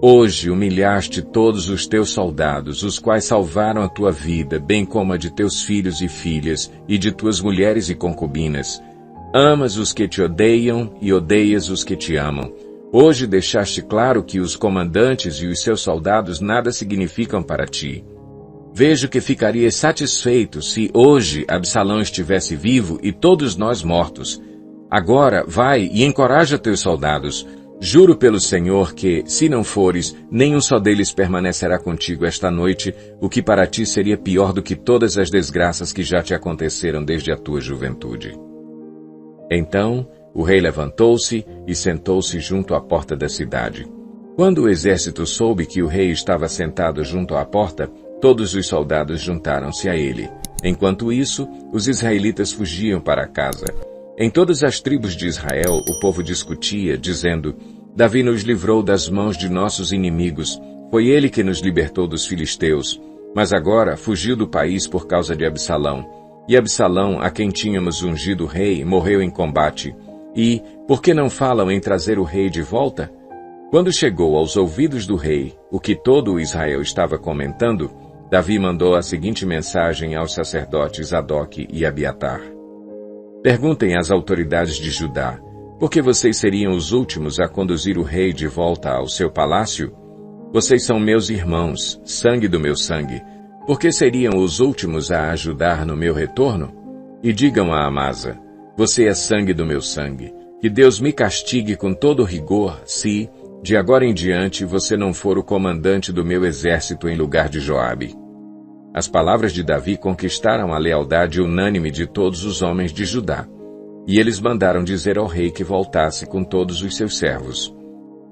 "Hoje humilhaste todos os teus soldados, os quais salvaram a tua vida, bem como a de teus filhos e filhas, e de tuas mulheres e concubinas. Amas os que te odeiam e odeias os que te amam. Hoje deixaste claro que os comandantes e os seus soldados nada significam para ti. Vejo que ficarias satisfeito se hoje Absalão estivesse vivo e todos nós mortos. Agora vai e encoraja teus soldados. Juro pelo Senhor que, se não fores, nenhum só deles permanecerá contigo esta noite, o que para ti seria pior do que todas as desgraças que já te aconteceram desde a tua juventude." Então, o rei levantou-se e sentou-se junto à porta da cidade. Quando o exército soube que o rei estava sentado junto à porta, todos os soldados juntaram-se a ele. Enquanto isso, os israelitas fugiam para casa. Em todas as tribos de Israel, o povo discutia, dizendo: "Davi nos livrou das mãos de nossos inimigos. Foi ele que nos libertou dos filisteus. Mas agora fugiu do país por causa de Absalão. E Absalão, a quem tínhamos ungido rei, morreu em combate. E, por que não falam em trazer o rei de volta?" Quando chegou aos ouvidos do rei o que todo o Israel estava comentando, Davi mandou a seguinte mensagem aos sacerdotes Zadoque e Abiatar: "Perguntem às autoridades de Judá, por que vocês seriam os últimos a conduzir o rei de volta ao seu palácio? Vocês são meus irmãos, sangue do meu sangue. Por que seriam os últimos a ajudar no meu retorno? E digam a Amasa: você é sangue do meu sangue. Que Deus me castigue com todo rigor se, de agora em diante, você não for o comandante do meu exército em lugar de Joabe." As palavras de Davi conquistaram a lealdade unânime de todos os homens de Judá, e eles mandaram dizer ao rei que voltasse com todos os seus servos.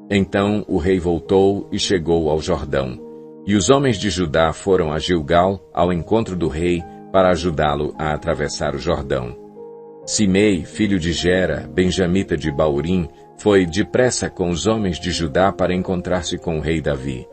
Então o rei voltou e chegou ao Jordão, e os homens de Judá foram a Gilgal ao encontro do rei para ajudá-lo a atravessar o Jordão. Simei, filho de Gera, benjamita de Baurim, foi depressa com os homens de Judá para encontrar-se com o rei Davi.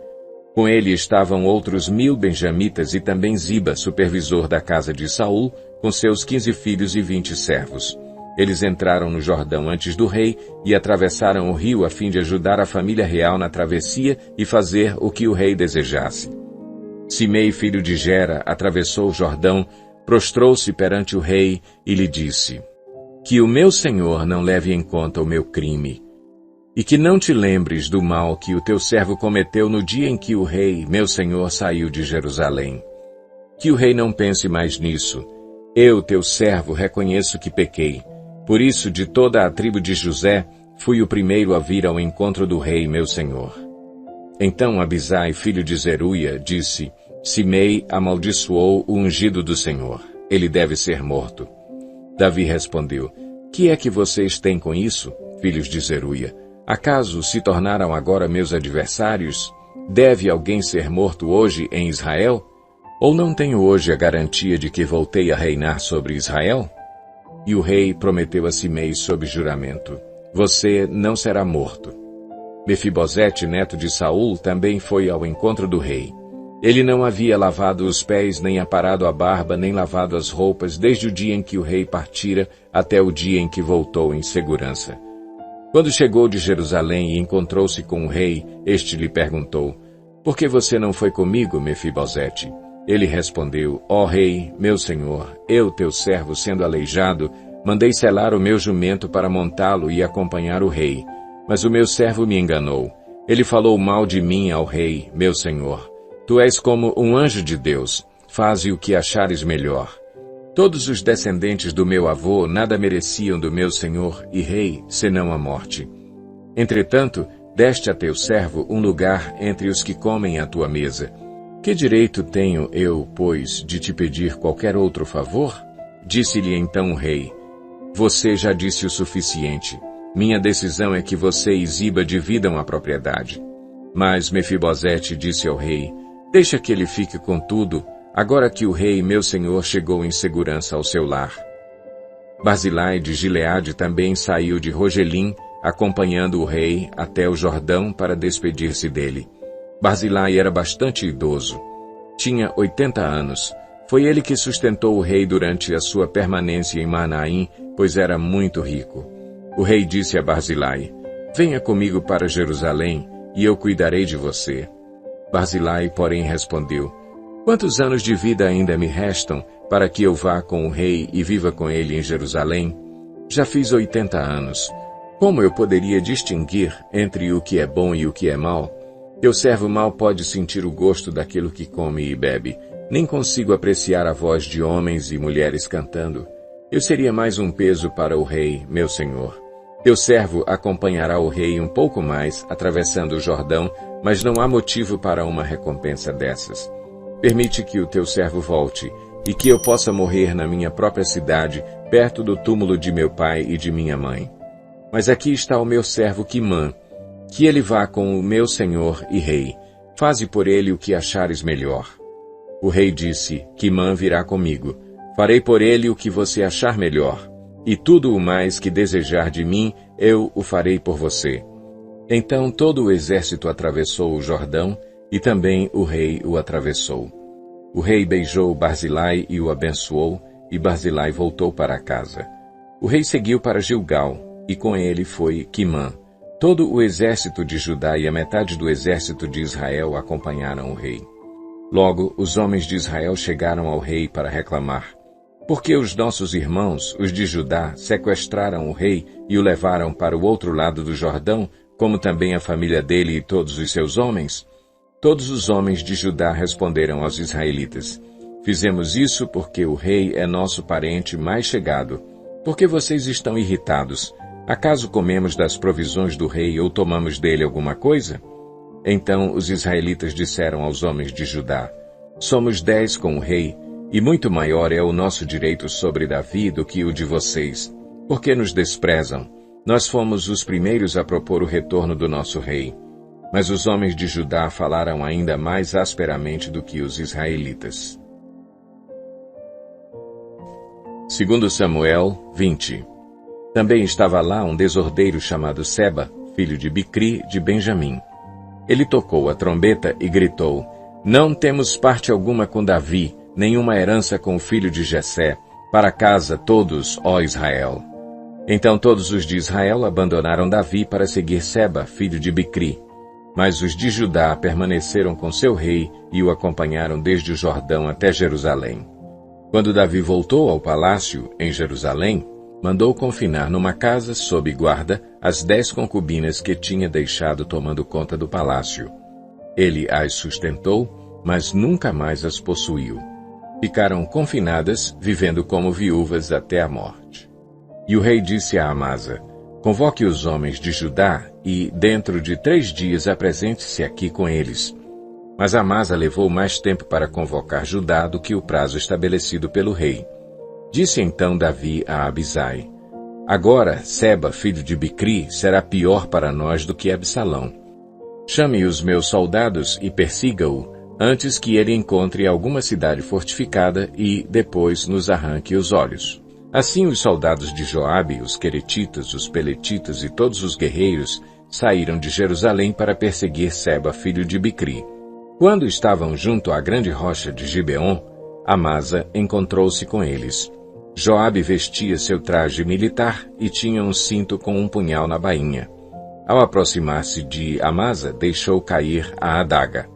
Com ele estavam outros 1000 benjamitas e também Ziba, supervisor da casa de Saul, com seus 15 filhos e 20 servos. Eles entraram no Jordão antes do rei e atravessaram o rio a fim de ajudar a família real na travessia e fazer o que o rei desejasse. Simei, filho de Gera, atravessou o Jordão, prostrou-se perante o rei e lhe disse: "Que o meu senhor não leve em conta o meu crime, e que não te lembres do mal que o teu servo cometeu no dia em que o rei, meu senhor, saiu de Jerusalém. Que o rei não pense mais nisso. Eu, teu servo, reconheço que pequei. Por isso, de toda a tribo de José, fui o primeiro a vir ao encontro do rei, meu senhor." Então Abisai, filho de Zeruia, disse: "Simei amaldiçoou o ungido do Senhor. Ele deve ser morto." Davi respondeu: "Que é que vocês têm com isso, filhos de Zeruia? Acaso se tornaram agora meus adversários? Deve alguém ser morto hoje em Israel? Ou não tenho hoje a garantia de que voltei a reinar sobre Israel?" E o rei prometeu a Simei sob juramento: "Você não será morto." Mefibosete, neto de Saul, também foi ao encontro do rei. Ele não havia lavado os pés, nem aparado a barba, nem lavado as roupas, desde o dia em que o rei partira até o dia em que voltou em segurança. Quando chegou de Jerusalém e encontrou-se com o rei, este lhe perguntou: "Por que você não foi comigo, Mefibosete?" Ele respondeu: "Ó rei, meu senhor, eu, teu servo, sendo aleijado, mandei selar o meu jumento para montá-lo e acompanhar o rei. Mas o meu servo me enganou. Ele falou mal de mim ao rei, meu senhor. Tu és como um anjo de Deus. Faze o que achares melhor. Todos os descendentes do meu avô nada mereciam do meu senhor e rei, senão a morte. Entretanto, deste a teu servo um lugar entre os que comem à tua mesa. Que direito tenho eu, pois, de te pedir qualquer outro favor? Disse-lhe então o rei: Você já disse o suficiente. Minha decisão é que você e Ziba dividam a propriedade. Mas Mefibosete disse ao rei: Deixa que ele fique com tudo, agora que o rei, meu senhor, chegou em segurança ao seu lar. Barzilai de Gileade também saiu de Rogelim, acompanhando o rei até o Jordão para despedir-se dele. Barzilai era bastante idoso. Tinha 80 anos. Foi ele que sustentou o rei durante a sua permanência em Manaim, pois era muito rico. O rei disse a Barzilai: Venha comigo para Jerusalém, e eu cuidarei de você. Barzilai, porém, respondeu: Quantos anos de vida ainda me restam para que eu vá com o rei e viva com ele em Jerusalém? Já fiz 80 anos. Como eu poderia distinguir entre o que é bom e o que é mal? Teu servo mal pode sentir o gosto daquilo que come e bebe. Nem consigo apreciar a voz de homens e mulheres cantando. Eu seria mais um peso para o rei, meu senhor. Teu servo acompanhará o rei um pouco mais, atravessando o Jordão, mas não há motivo para uma recompensa dessas. Permite que o teu servo volte, e que eu possa morrer na minha própria cidade, perto do túmulo de meu pai e de minha mãe. Mas aqui está o meu servo Quimã, que ele vá com o meu senhor e rei. Faze por ele o que achares melhor. O rei disse: Quimã virá comigo. Farei por ele o que você achar melhor. E tudo o mais que desejar de mim, eu o farei por você. Então todo o exército atravessou o Jordão, e também o rei o atravessou. O rei beijou Barzilai e o abençoou, e Barzilai voltou para casa. O rei seguiu para Gilgal, e com ele foi Quimã. Todo o exército de Judá e a metade do exército de Israel acompanharam o rei. Logo, os homens de Israel chegaram ao rei para reclamar: Porque os nossos irmãos, os de Judá, sequestraram o rei e o levaram para o outro lado do Jordão, como também a família dele e todos os seus homens? Todos os homens de Judá responderam aos israelitas: Fizemos isso porque o rei é nosso parente mais chegado. Por que vocês estão irritados? Acaso comemos das provisões do rei ou tomamos dele alguma coisa? Então os israelitas disseram aos homens de Judá: Somos 10 com o rei, e muito maior é o nosso direito sobre Davi do que o de vocês. Por que nos desprezam? Nós fomos os primeiros a propor o retorno do nosso rei. Mas os homens de Judá falaram ainda mais asperamente do que os israelitas. 2 Samuel 20. Também estava lá um desordeiro chamado Seba, filho de Bicri, de Benjamim. Ele tocou a trombeta e gritou: Não temos parte alguma com Davi, nenhuma herança com o filho de Jessé. Para casa todos, ó Israel. Então todos os de Israel abandonaram Davi para seguir Seba, filho de Bicri. Mas os de Judá permaneceram com seu rei e o acompanharam desde o Jordão até Jerusalém. Quando Davi voltou ao palácio, em Jerusalém, mandou confinar numa casa sob guarda as 10 concubinas que tinha deixado tomando conta do palácio. Ele as sustentou, mas nunca mais as possuiu. Ficaram confinadas, vivendo como viúvas até a morte. E o rei disse a Amasa: Convoque os homens de Judá e, dentro de 3 dias, apresente-se aqui com eles. Mas Amasa levou mais tempo para convocar Judá do que o prazo estabelecido pelo rei. Disse então Davi a Abisai: Agora, Seba, filho de Bicri, será pior para nós do que Absalão. Chame os meus soldados e persiga-o, antes que ele encontre alguma cidade fortificada e, depois, nos arranque os olhos. Assim os soldados de Joabe, os queretitas, os peletitas e todos os guerreiros saíram de Jerusalém para perseguir Seba, filho de Bicri. Quando estavam junto à grande rocha de Gibeon, Amasa encontrou-se com eles. Joabe vestia seu traje militar e tinha um cinto com um punhal na bainha. Ao aproximar-se de Amasa, deixou cair a adaga.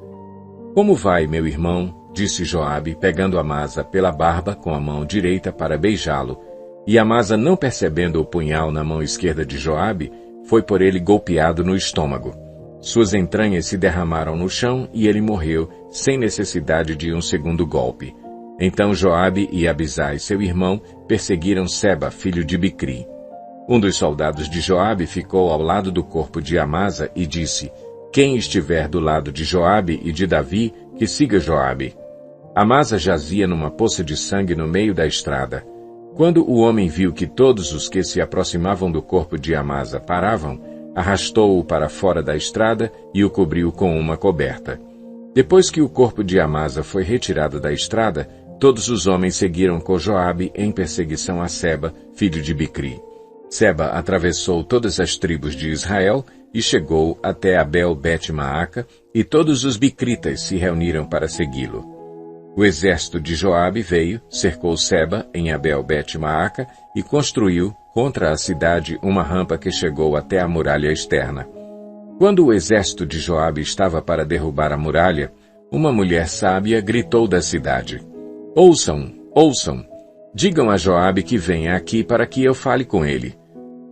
Como vai, meu irmão? Disse Joabe, pegando Amasa pela barba com a mão direita para beijá-lo. E Amasa, não percebendo o punhal na mão esquerda de Joabe, foi por ele golpeado no estômago. Suas entranhas se derramaram no chão e ele morreu sem necessidade de um segundo golpe. Então Joabe e Abisai, seu irmão, perseguiram Seba, filho de Bicri. Um dos soldados de Joabe ficou ao lado do corpo de Amasa e disse: quem estiver do lado de Joabe e de Davi, que siga Joabe. Amasa jazia numa poça de sangue no meio da estrada. Quando o homem viu que todos os que se aproximavam do corpo de Amasa paravam, arrastou-o para fora da estrada e o cobriu com uma coberta. Depois que o corpo de Amasa foi retirado da estrada, todos os homens seguiram com Joabe em perseguição a Seba, filho de Bicri. Seba atravessou todas as tribos de Israel e chegou até Abel-Bet-Maaca, e todos os bicritas se reuniram para segui-lo. O exército de Joabe veio, cercou Seba em Abel-Bet-Maaca e construiu contra a cidade uma rampa que chegou até a muralha externa. Quando o exército de Joabe estava para derrubar a muralha, uma mulher sábia gritou da cidade: ouçam, ouçam! Digam a Joabe que venha aqui para que eu fale com ele.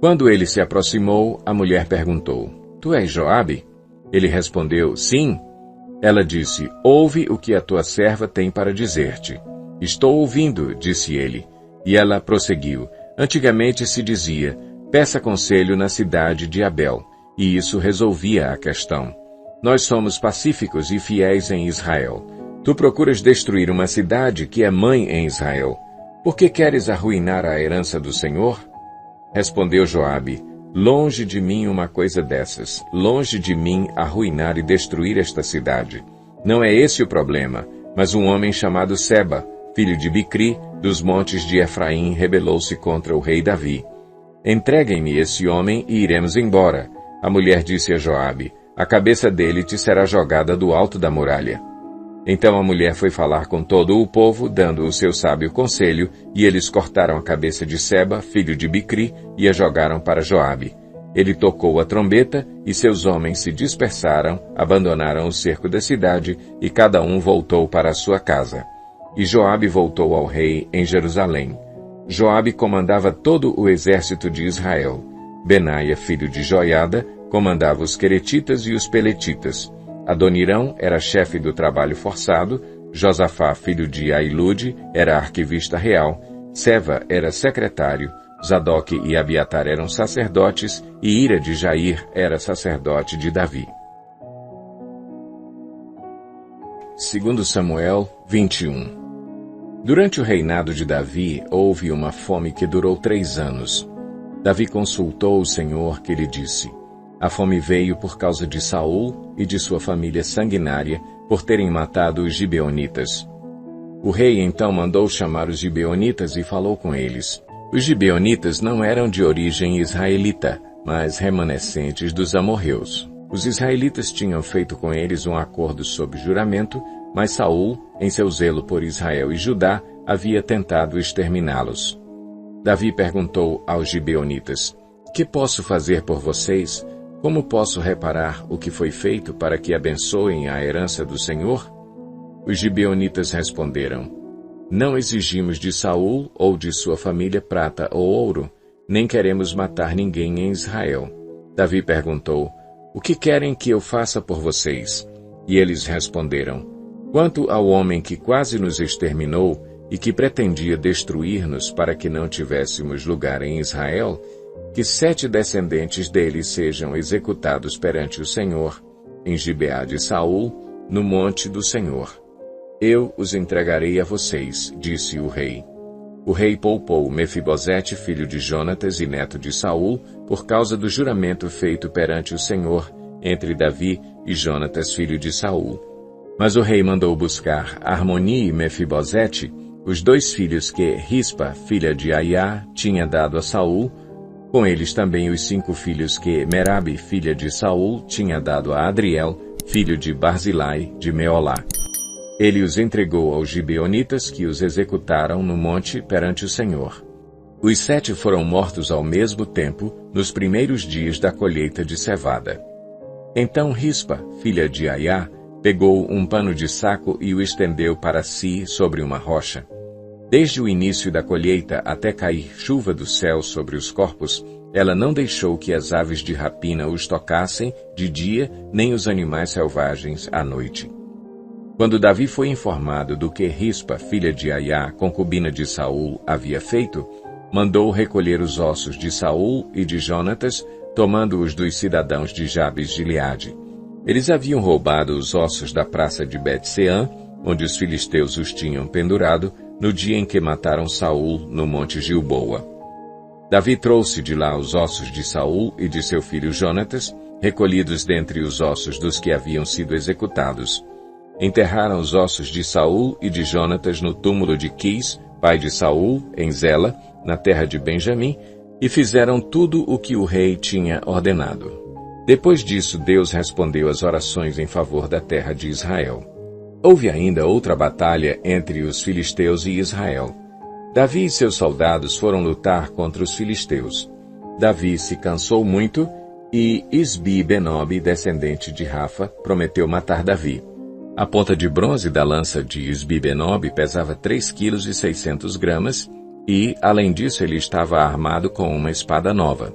Quando ele se aproximou, a mulher perguntou: tu és Joabe? Ele respondeu: sim. Ela disse: ouve o que a tua serva tem para dizer-te. Estou ouvindo, disse ele. E ela prosseguiu: antigamente se dizia: peça conselho na cidade de Abel, e isso resolvia a questão. Nós somos pacíficos e fiéis em Israel. Tu procuras destruir uma cidade que é mãe em Israel. Por que queres arruinar a herança do Senhor? Respondeu Joabe: longe de mim uma coisa dessas, longe de mim arruinar e destruir esta cidade. Não é esse o problema, mas um homem chamado Seba, filho de Bicri, dos montes de Efraim, rebelou-se contra o rei Davi. Entreguem-me esse homem e iremos embora. A mulher disse a Joabe: a cabeça dele te será jogada do alto da muralha. Então a mulher foi falar com todo o povo, dando o seu sábio conselho, e eles cortaram a cabeça de Seba, filho de Bicri, e a jogaram para Joabe. Ele tocou a trombeta, e seus homens se dispersaram, abandonaram o cerco da cidade, e cada um voltou para a sua casa. E Joabe voltou ao rei em Jerusalém. Joabe comandava todo o exército de Israel. Benaia, filho de Joiada, comandava os queretitas e os peletitas. Adonirão era chefe do trabalho forçado, Josafá, filho de Ailude, era arquivista real, Seva era secretário, Zadoque e Abiatar eram sacerdotes, e Ira de Jair era sacerdote de Davi. 2 Samuel 21. Durante o reinado de Davi, houve uma fome que durou 3 anos. Davi consultou o Senhor, que lhe disse: a fome veio por causa de Saul e de sua família sanguinária, por terem matado os gibeonitas. O rei então mandou chamar os gibeonitas e falou com eles. Os gibeonitas não eram de origem israelita, mas remanescentes dos amorreus. Os israelitas tinham feito com eles um acordo sob juramento, mas Saul, em seu zelo por Israel e Judá, havia tentado exterminá-los. Davi perguntou aos gibeonitas: que posso fazer por vocês? Como posso reparar o que foi feito para que abençoem a herança do Senhor? Os gibeonitas responderam: não exigimos de Saul ou de sua família prata ou ouro, nem queremos matar ninguém em Israel. Davi perguntou: o que querem que eu faça por vocês? E eles responderam: quanto ao homem que quase nos exterminou e que pretendia destruir-nos para que não tivéssemos lugar em Israel, que 7 descendentes dele sejam executados perante o Senhor, em Gibeá de Saul, no monte do Senhor. Eu os entregarei a vocês, disse o rei. O rei poupou Mefibosete, filho de Jonatas e neto de Saul, por causa do juramento feito perante o Senhor, entre Davi e Jonatas, filho de Saul. Mas o rei mandou buscar Armoni e Mefibosete, os 2 filhos que Rispa, filha de Aiá, tinha dado a Saul, com eles também os 5 filhos que Merabe, filha de Saul, tinha dado a Adriel, filho de Barzilai, de Meolá. Ele os entregou aos gibeonitas, que os executaram no monte perante o Senhor. Os 7 foram mortos ao mesmo tempo, nos primeiros dias da colheita de cevada. Então Rispa, filha de Aiá, pegou um pano de saco e o estendeu para si sobre uma rocha. Desde o início da colheita até cair chuva do céu sobre os corpos, ela não deixou que as aves de rapina os tocassem de dia, nem os animais selvagens à noite. Quando Davi foi informado do que Rispa, filha de Aiá, concubina de Saul, havia feito, mandou recolher os ossos de Saul e de Jonatas, tomando-os dos cidadãos de Jabes-Gileade. Eles haviam roubado os ossos da praça de Bet-Seã, onde os filisteus os tinham pendurado, no dia em que mataram Saul no monte Gilboa. Davi trouxe de lá os ossos de Saul e de seu filho Jonatas, recolhidos dentre os ossos dos que haviam sido executados. Enterraram os ossos de Saul e de Jonatas no túmulo de Quis, pai de Saul, em Zela, na terra de Benjamim, e fizeram tudo o que o rei tinha ordenado. Depois disso, Deus respondeu às orações em favor da terra de Israel. Houve ainda outra batalha entre os filisteus e Israel. Davi e seus soldados foram lutar contra os filisteus. Davi se cansou muito e Isbi-Benob, descendente de Rafa, prometeu matar Davi. A ponta de bronze da lança de Isbi-Benob pesava 3,6 kg e, além disso, ele estava armado com uma espada nova.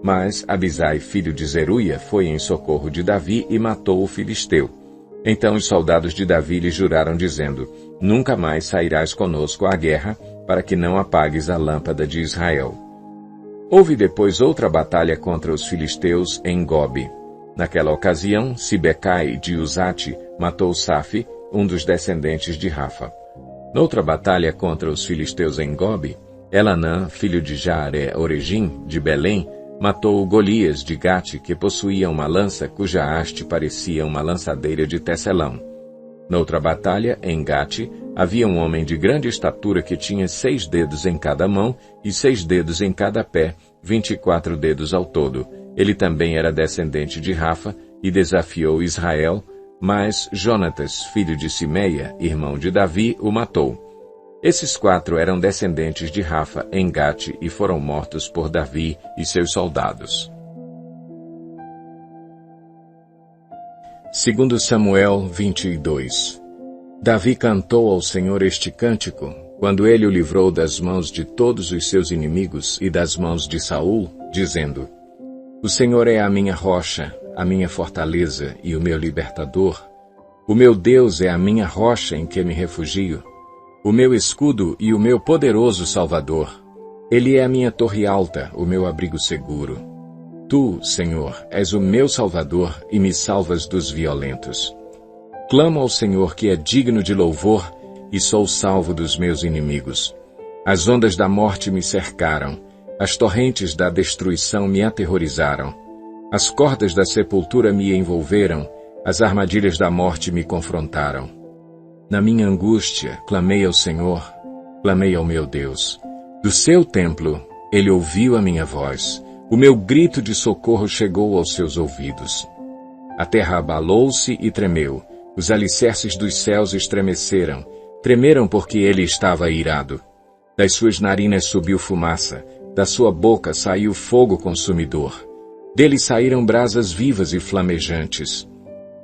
Mas Abisai, filho de Zeruia, foi em socorro de Davi e matou o filisteu. Então os soldados de Davi lhe juraram, dizendo: Nunca mais sairás conosco à guerra, para que não apagues a lâmpada de Israel. Houve depois outra batalha contra os filisteus em Gobe. Naquela ocasião, Sibecai de Uzate matou Safi, um dos descendentes de Rafa. Noutra batalha contra os filisteus em Gobe, Elanã, filho de Jaare-Oregim, de Belém, matou Golias de Gate, que possuía uma lança cuja haste parecia uma lançadeira de tecelão. Noutra batalha, em Gate, havia um homem de grande estatura que tinha 6 dedos em cada mão e 6 dedos em cada pé, 24 dedos ao todo. Ele também era descendente de Rafa e desafiou Israel, mas Jonatas, filho de Simeia, irmão de Davi, o matou. Esses 4 eram descendentes de Rafa em Gate e foram mortos por Davi e seus soldados. 2 Samuel 22. Davi cantou ao Senhor este cântico, quando ele o livrou das mãos de todos os seus inimigos e das mãos de Saul, dizendo: O Senhor é a minha rocha, a minha fortaleza e o meu libertador. O meu Deus é a minha rocha em que me refugio, o meu escudo e o meu poderoso Salvador. Ele é a minha torre alta, o meu abrigo seguro. Tu, Senhor, és o meu Salvador e me salvas dos violentos. Clamo ao Senhor, que é digno de louvor, e sou salvo dos meus inimigos. As ondas da morte me cercaram, as torrentes da destruição me aterrorizaram. As cordas da sepultura me envolveram, as armadilhas da morte me confrontaram. Na minha angústia, clamei ao Senhor, clamei ao meu Deus. Do seu templo, ele ouviu a minha voz. O meu grito de socorro chegou aos seus ouvidos. A terra abalou-se e tremeu. Os alicerces dos céus estremeceram. Tremeram porque ele estava irado. Das suas narinas subiu fumaça. Da sua boca saiu fogo consumidor. Dele saíram brasas vivas e flamejantes.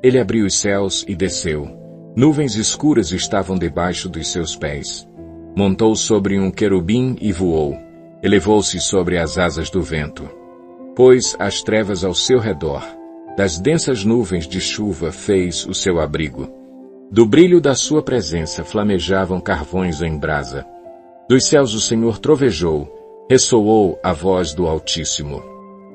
Ele abriu os céus e desceu. Nuvens escuras estavam debaixo dos seus pés. Montou sobre um querubim e voou. Elevou-se sobre as asas do vento. Pôs as trevas ao seu redor. Das densas nuvens de chuva fez o seu abrigo. Do brilho da sua presença flamejavam carvões em brasa. Dos céus o Senhor trovejou. Ressoou a voz do Altíssimo.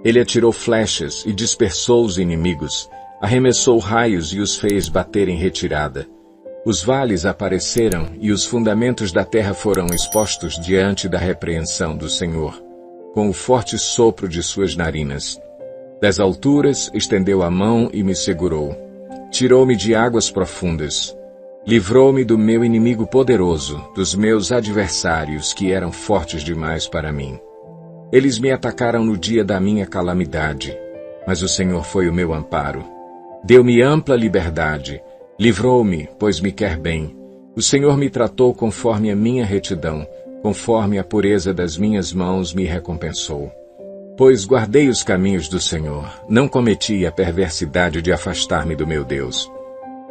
Ele atirou flechas e dispersou os inimigos. Arremessou raios e os fez bater em retirada. Os vales apareceram e os fundamentos da terra foram expostos diante da repreensão do Senhor, com o forte sopro de suas narinas. Das alturas estendeu a mão e me segurou. Tirou-me de águas profundas. Livrou-me do meu inimigo poderoso, dos meus adversários que eram fortes demais para mim. Eles me atacaram no dia da minha calamidade, mas o Senhor foi o meu amparo. Deu-me ampla liberdade, livrou-me, pois me quer bem. O Senhor me tratou conforme a minha retidão, conforme a pureza das minhas mãos me recompensou. Pois guardei os caminhos do Senhor, não cometi a perversidade de afastar-me do meu Deus.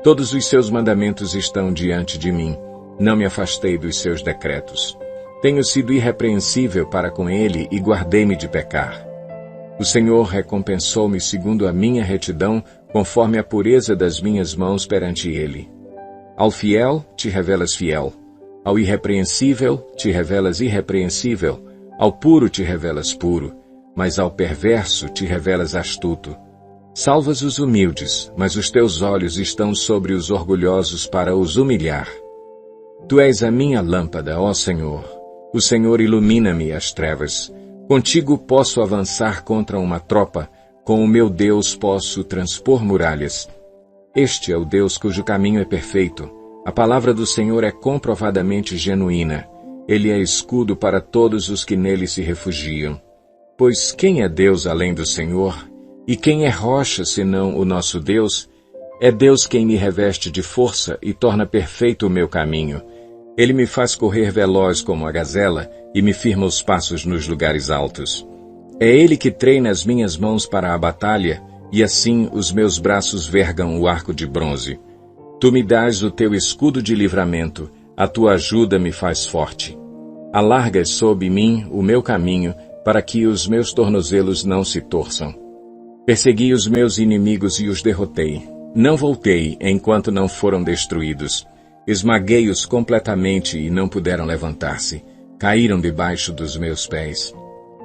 Todos os seus mandamentos estão diante de mim, não me afastei dos seus decretos. Tenho sido irrepreensível para com ele e guardei-me de pecar. O Senhor recompensou-me segundo a minha retidão, conforme a pureza das minhas mãos perante ele. Ao fiel, te revelas fiel. Ao irrepreensível, te revelas irrepreensível. Ao puro, te revelas puro. Mas ao perverso, te revelas astuto. Salvas os humildes, mas os teus olhos estão sobre os orgulhosos para os humilhar. Tu és a minha lâmpada, ó Senhor. O Senhor ilumina-me as trevas. Contigo posso avançar contra uma tropa, com o meu Deus posso transpor muralhas. Este é o Deus cujo caminho é perfeito. A palavra do Senhor é comprovadamente genuína. Ele é escudo para todos os que nele se refugiam. Pois quem é Deus além do Senhor? E quem é rocha senão o nosso Deus? É Deus quem me reveste de força e torna perfeito o meu caminho. Ele me faz correr veloz como a gazela e me firma os passos nos lugares altos. É Ele que treina as minhas mãos para a batalha, e assim os meus braços vergam o arco de bronze. Tu me dás o teu escudo de livramento, a tua ajuda me faz forte. Alargas sob mim o meu caminho, para que os meus tornozelos não se torçam. Persegui os meus inimigos e os derrotei. Não voltei enquanto não foram destruídos. Esmaguei-os completamente e não puderam levantar-se. Caíram debaixo dos meus pés.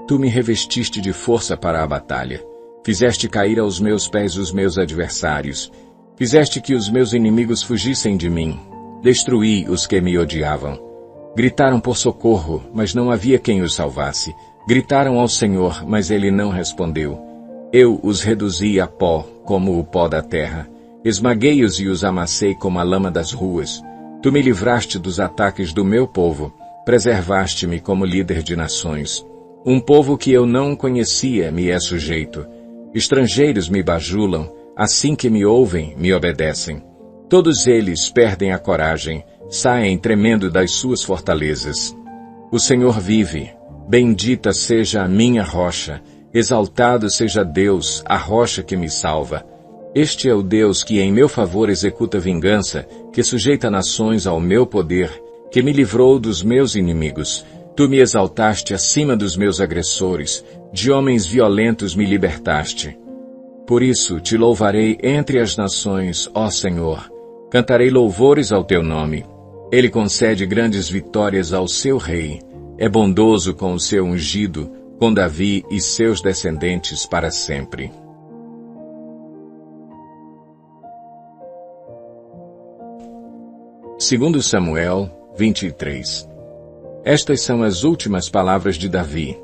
Tu me revestiste de força para a batalha. Fizeste cair aos meus pés os meus adversários. Fizeste que os meus inimigos fugissem de mim. Destruí os que me odiavam. Gritaram por socorro, mas não havia quem os salvasse. Gritaram ao Senhor, mas ele não respondeu. Eu os reduzi a pó, como o pó da terra. Esmaguei-os e os amassei como a lama das ruas. Tu me livraste dos ataques do meu povo. Preservaste-me como líder de nações. Um povo que eu não conhecia me é sujeito. Estrangeiros me bajulam. Assim que me ouvem, me obedecem. Todos eles perdem a coragem. Saem tremendo das suas fortalezas. O Senhor vive. Bendita seja a minha rocha. Exaltado seja Deus, a rocha que me salva. Este é o Deus que em meu favor executa vingança, que sujeita nações ao meu poder, que me livrou dos meus inimigos. Tu me exaltaste acima dos meus agressores, de homens violentos me libertaste. Por isso te louvarei entre as nações, ó Senhor. Cantarei louvores ao teu nome. Ele concede grandes vitórias ao seu rei. É bondoso com o seu ungido, com Davi e seus descendentes para sempre. Segundo Samuel 23. Estas são as últimas palavras de Davi.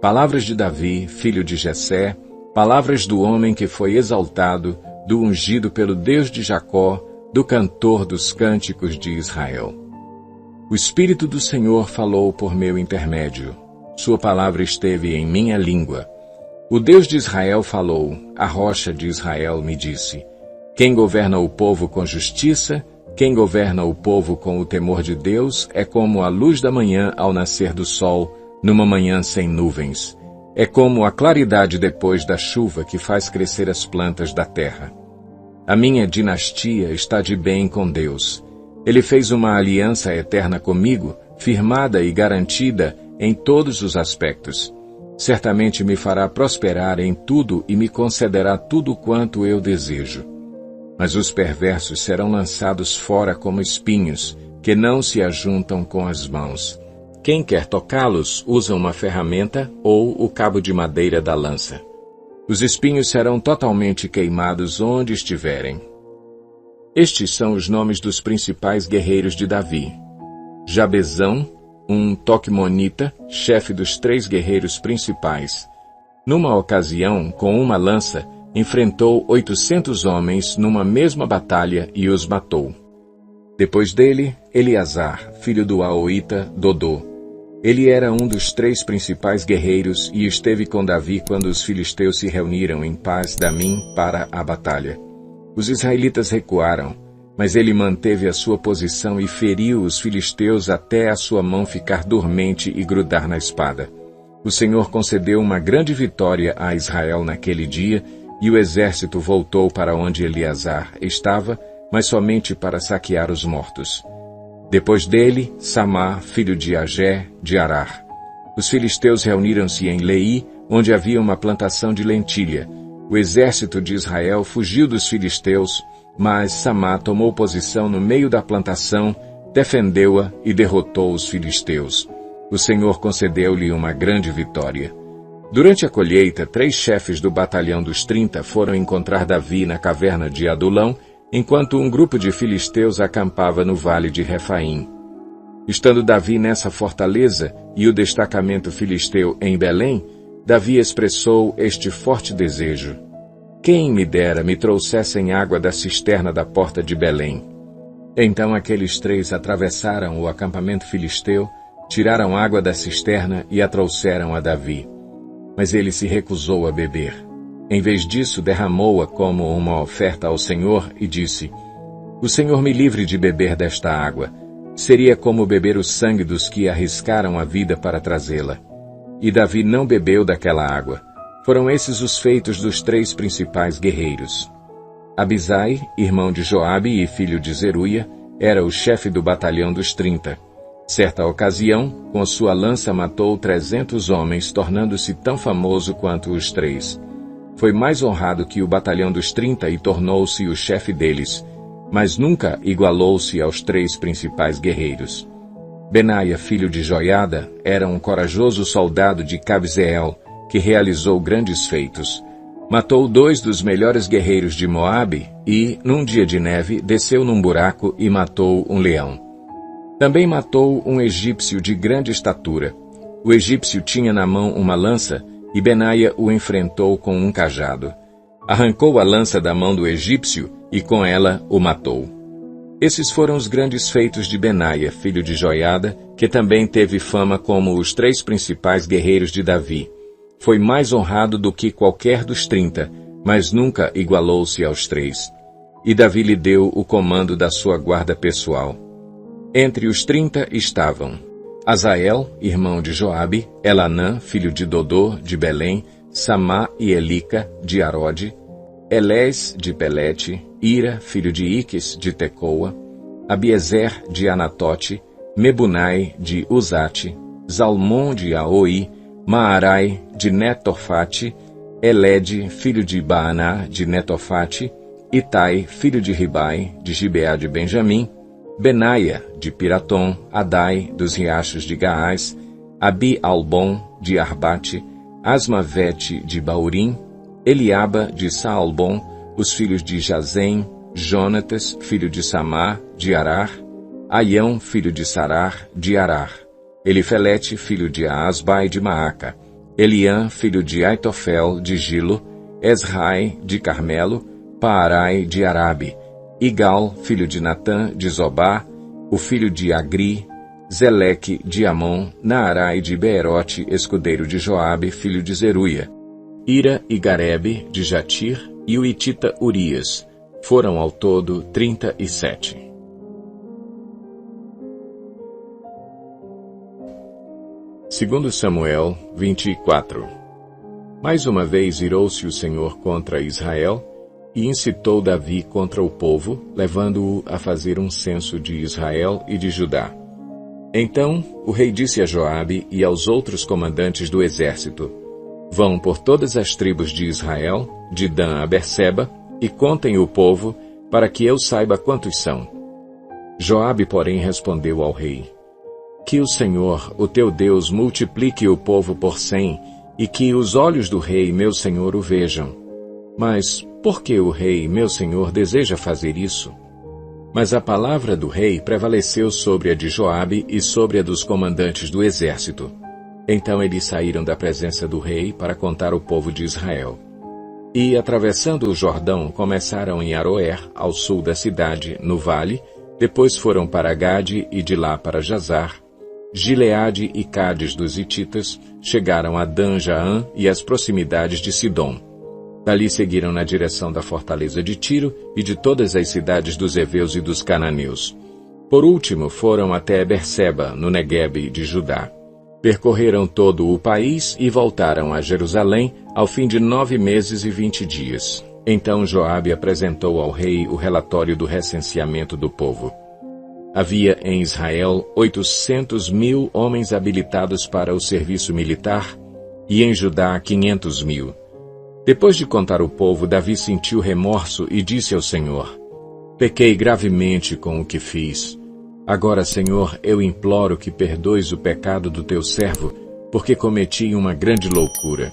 Palavras de Davi, filho de Jessé, palavras do homem que foi exaltado, do ungido pelo Deus de Jacó, do cantor dos cânticos de Israel. O Espírito do Senhor falou por meu intermédio. Sua palavra esteve em minha língua. O Deus de Israel falou, a rocha de Israel me disse. Quem governa o povo com justiça, quem governa o povo com o temor de Deus, é como a luz da manhã ao nascer do sol, numa manhã sem nuvens. É como a claridade depois da chuva que faz crescer as plantas da terra. A minha dinastia está de bem com Deus. Ele fez uma aliança eterna comigo, firmada e garantida em todos os aspectos. Certamente me fará prosperar em tudo e me concederá tudo quanto eu desejo. Mas os perversos serão lançados fora como espinhos, que não se ajuntam com as mãos. Quem quer tocá-los usa uma ferramenta ou o cabo de madeira da lança. Os espinhos serão totalmente queimados onde estiverem. Estes são os nomes dos principais guerreiros de Davi. Jabezão, um toquemonita, chefe dos 3 guerreiros principais. Numa ocasião, com uma lança, enfrentou 800 homens numa mesma batalha e os matou. Depois dele, Eleazar, filho do Aoíta, Dodô. Ele era um dos 3 principais guerreiros e esteve com Davi quando os filisteus se reuniram em Pas-damim para a batalha. Os israelitas recuaram, mas ele manteve a sua posição e feriu os filisteus até a sua mão ficar dormente e grudar na espada. O Senhor concedeu uma grande vitória a Israel naquele dia, e o exército voltou para onde Eleazar estava, mas somente para saquear os mortos. Depois dele, Samá, filho de Agé, de Arar. Os filisteus reuniram-se em Lei, onde havia uma plantação de lentilha. O exército de Israel fugiu dos filisteus, mas Samá tomou posição no meio da plantação, defendeu-a e derrotou os filisteus. O Senhor concedeu-lhe uma grande vitória. Durante a colheita, 3 chefes do batalhão dos 30 foram encontrar Davi na caverna de Adulão, enquanto um grupo de filisteus acampava no vale de Refaim. Estando Davi nessa fortaleza e o destacamento filisteu em Belém, Davi expressou este forte desejo: quem me dera me trouxessem água da cisterna da porta de Belém. Então aqueles 3 atravessaram o acampamento filisteu, tiraram água da cisterna e a trouxeram a Davi. Mas ele se recusou a beber. Em vez disso, derramou-a como uma oferta ao Senhor e disse: o Senhor me livre de beber desta água. Seria como beber o sangue dos que arriscaram a vida para trazê-la. E Davi não bebeu daquela água. Foram esses os feitos dos 3 principais guerreiros. Abisai, irmão de Joabe e filho de Zeruia, era o chefe do batalhão dos 30. Certa ocasião, com sua lança matou 300 homens, tornando-se tão famoso quanto os 3. Foi mais honrado que o batalhão dos 30 e tornou-se o chefe deles, mas nunca igualou-se aos 3 principais guerreiros. Benaia, filho de Joiada, era um corajoso soldado de Cabzeel, que realizou grandes feitos. Matou 2 dos melhores guerreiros de Moabe e, num dia de neve, desceu num buraco e matou um leão. Também matou um egípcio de grande estatura. O egípcio tinha na mão uma lança, e Benaia o enfrentou com um cajado. Arrancou a lança da mão do egípcio e com ela o matou. Esses foram os grandes feitos de Benaia, filho de Joiada, que também teve fama como os 3 principais guerreiros de Davi. Foi mais honrado do que qualquer dos 30, mas nunca igualou-se aos 3. E Davi lhe deu o comando da sua guarda pessoal. Entre os 30 estavam Azael, irmão de Joabe, Elanã, filho de Dodô, de Belém, Samá e Elica, de Arode, Elés, de Pelete, Ira, filho de Iques, de Tecoa, Abiezer, de Anatote, Mebunai, de Uzate, Zalmon, de Aoi, Maarai, de Netofate, Elede, filho de Baaná, de Netofate, Itai, filho de Ribai, de Gibeá de Benjamim, Benaia, de Piratom, Adai, dos riachos de Gaás, Abi-Albon, de Arbate, Asmavete, de Baurim, Eliaba, de Saalbon, os filhos de Jazem, Jonatas, filho de Samá, de Arar, Aião, filho de Sarar, de Arar, Elifelete, filho de Asbai, de Maaca, Eliã, filho de Aitofel, de Gilo, Esrai, de Carmelo, Paarai, de Arabe, Igal, filho de Natã, de Zobá, o filho de Agri, Zeleque, de Amon, Naarai, de Beerote, escudeiro de Joabe, filho de Zeruia, Ira e Garebe, de Jatir, e o Itita Urias. Foram ao todo 37. Segundo Samuel 24. Mais uma vez irou-se o Senhor contra Israel, e incitou Davi contra o povo, levando-o a fazer um censo de Israel e de Judá. Então o rei disse a Joabe e aos outros comandantes do exército: vão por todas as tribos de Israel, de Dan a Berseba, e contem o povo, para que eu saiba quantos são. Joabe, porém, respondeu ao rei: que o Senhor, o teu Deus, multiplique o povo por 100, e que os olhos do rei, meu senhor, o vejam. Mas por que o rei, meu senhor, deseja fazer isso? Mas a palavra do rei prevaleceu sobre a de Joabe e sobre a dos comandantes do exército. Então eles saíram da presença do rei para contar o povo de Israel. E, atravessando o Jordão, começaram em Aroer, ao sul da cidade, no vale, depois foram para Gade e de lá para Jazar, Gileade e Cádiz dos Hititas, chegaram a Dan-Jaã e as proximidades de Sidom. Dali seguiram na direção da fortaleza de Tiro e de todas as cidades dos heveus e dos cananeus. Por último, foram até Berseba, no Neguebe de Judá. Percorreram todo o país e voltaram a Jerusalém ao fim de 9 meses e 20 dias. Então Joabe apresentou ao rei o relatório do recenseamento do povo. Havia em Israel 800.000 homens habilitados para o serviço militar e em Judá 500.000. Depois de contar o povo, Davi sentiu remorso e disse ao Senhor: Pequei gravemente com o que fiz. Agora, Senhor, eu imploro que perdoes o pecado do teu servo, porque cometi uma grande loucura.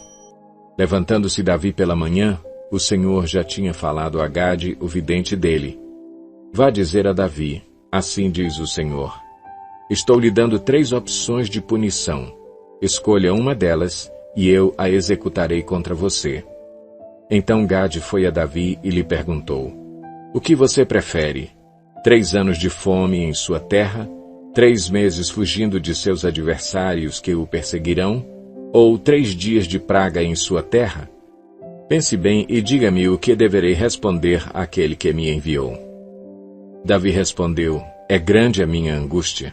Levantando-se Davi pela manhã, o Senhor já tinha falado a Gade, o vidente dele. Vá dizer a Davi: assim diz o Senhor: estou lhe dando 3 opções de punição. Escolha uma delas, e eu a executarei contra você. Então Gade foi a Davi e lhe perguntou: o que você prefere? 3 anos de fome em sua terra, 3 meses fugindo de seus adversários que o perseguirão, ou 3 dias de praga em sua terra? Pense bem e diga-me o que deverei responder àquele que me enviou. Davi respondeu: é grande a minha angústia.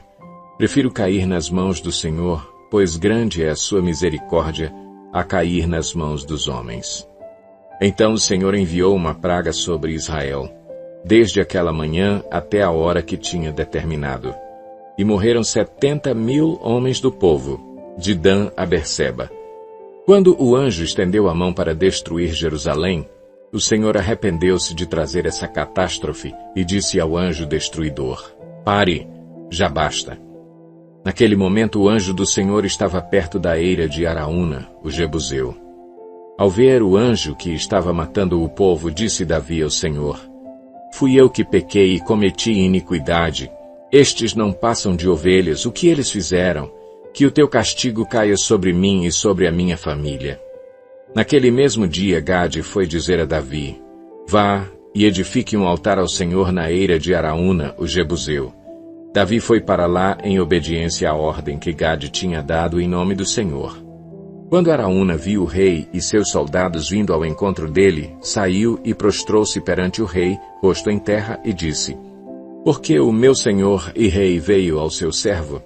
Prefiro cair nas mãos do Senhor, pois grande é a sua misericórdia, a cair nas mãos dos homens. Então o Senhor enviou uma praga sobre Israel, desde aquela manhã até a hora que tinha determinado. E morreram 70.000 homens do povo, de Dan a Berseba. Quando o anjo estendeu a mão para destruir Jerusalém, o Senhor arrependeu-se de trazer essa catástrofe e disse ao anjo destruidor: pare, já basta. Naquele momento o anjo do Senhor estava perto da eira de Araúna, o Jebuseu. Ao ver o anjo que estava matando o povo, disse Davi ao Senhor: fui eu que pequei e cometi iniquidade. Estes não passam de ovelhas, o que eles fizeram? Que o teu castigo caia sobre mim e sobre a minha família. Naquele mesmo dia Gade foi dizer a Davi: vá e edifique um altar ao Senhor na eira de Araúna, o Jebuseu. Davi foi para lá em obediência à ordem que Gade tinha dado em nome do Senhor. Quando Araúna viu o rei e seus soldados vindo ao encontro dele, saiu e prostrou-se perante o rei, rosto em terra, e disse: por que o meu senhor e rei veio ao seu servo?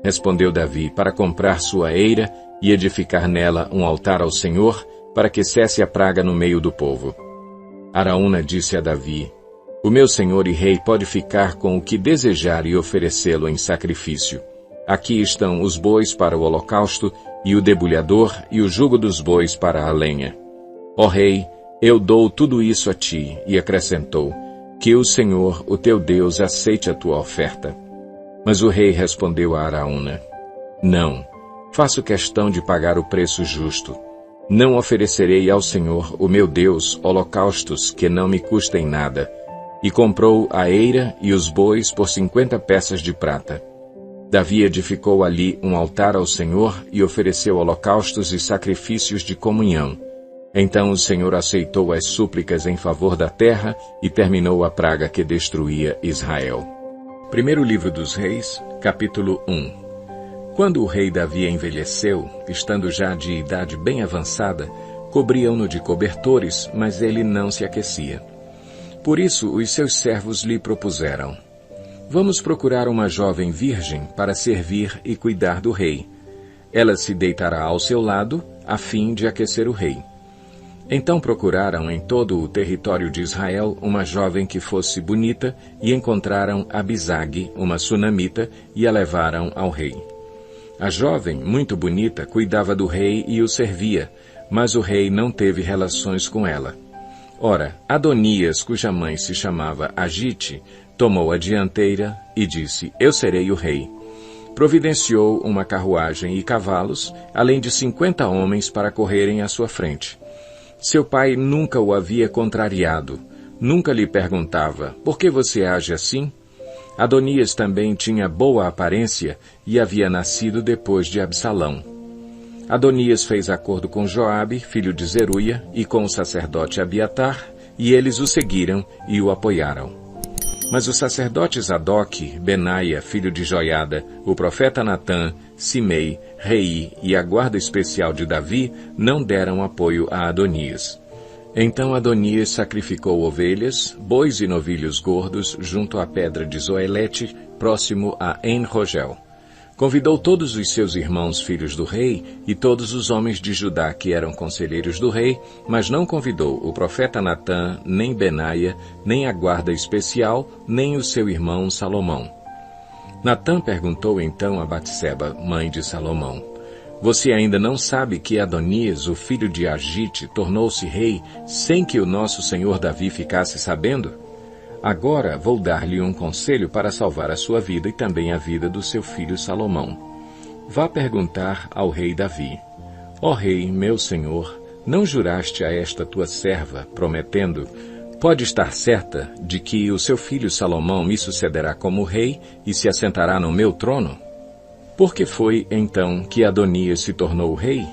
Respondeu Davi: para comprar sua eira e edificar nela um altar ao Senhor, para que cesse a praga no meio do povo. Araúna disse a Davi: o meu senhor e rei pode ficar com o que desejar e oferecê-lo em sacrifício. Aqui estão os bois para o holocausto, e o debulhador e o jugo dos bois para a lenha. Ó rei, eu dou tudo isso a ti, e acrescentou: que o Senhor, o teu Deus, aceite a tua oferta. Mas o rei respondeu a Araúna: não, faço questão de pagar o preço justo. Não oferecerei ao Senhor, o meu Deus, holocaustos que não me custem nada. E comprou a eira e os bois por 50 peças de prata. Davi edificou ali um altar ao Senhor e ofereceu holocaustos e sacrifícios de comunhão. Então o Senhor aceitou as súplicas em favor da terra e terminou a praga que destruía Israel. Primeiro livro dos Reis, capítulo 1. Quando o rei Davi envelheceu, estando já de idade bem avançada, cobriam-no de cobertores, mas ele não se aquecia. Por isso os seus servos lhe propuseram: vamos procurar uma jovem virgem para servir e cuidar do rei. Ela se deitará ao seu lado, a fim de aquecer o rei. Então procuraram em todo o território de Israel uma jovem que fosse bonita e encontraram Abisag, uma sunamita, e a levaram ao rei. A jovem, muito bonita, cuidava do rei e o servia, mas o rei não teve relações com ela. Ora, Adonias, cuja mãe se chamava Agite, tomou a dianteira e disse: eu serei o rei. Providenciou uma carruagem e cavalos, além de 50 homens para correrem à sua frente. Seu pai nunca o havia contrariado, nunca lhe perguntava: por que você age assim? Adonias também tinha boa aparência e havia nascido depois de Absalão. Adonias fez acordo com Joabe, filho de Zeruia, e com o sacerdote Abiatar, e eles o seguiram e o apoiaram. Mas os sacerdotes Zadoc, Benaia, filho de Joiada, o profeta Natã, Simei, Rei e a guarda especial de Davi não deram apoio a Adonias. Então Adonias sacrificou ovelhas, bois e novilhos gordos junto à pedra de Zoelete, próximo a En-Rogel. Convidou todos os seus irmãos filhos do rei e todos os homens de Judá que eram conselheiros do rei, mas não convidou o profeta Natã, nem Benaia, nem a guarda especial, nem o seu irmão Salomão. Natã perguntou então a Batseba, mãe de Salomão: Você ainda não sabe que Adonias, o filho de Agite, tornou-se rei sem que o nosso senhor Davi ficasse sabendo? Agora vou dar-lhe um conselho para salvar a sua vida e também a vida do seu filho Salomão. Vá perguntar ao rei Davi: Ó rei, meu senhor, não juraste a esta tua serva, prometendo: Pode estar certa de que o seu filho Salomão me sucederá como rei e se assentará no meu trono? Por que foi, então, que Adonias se tornou rei?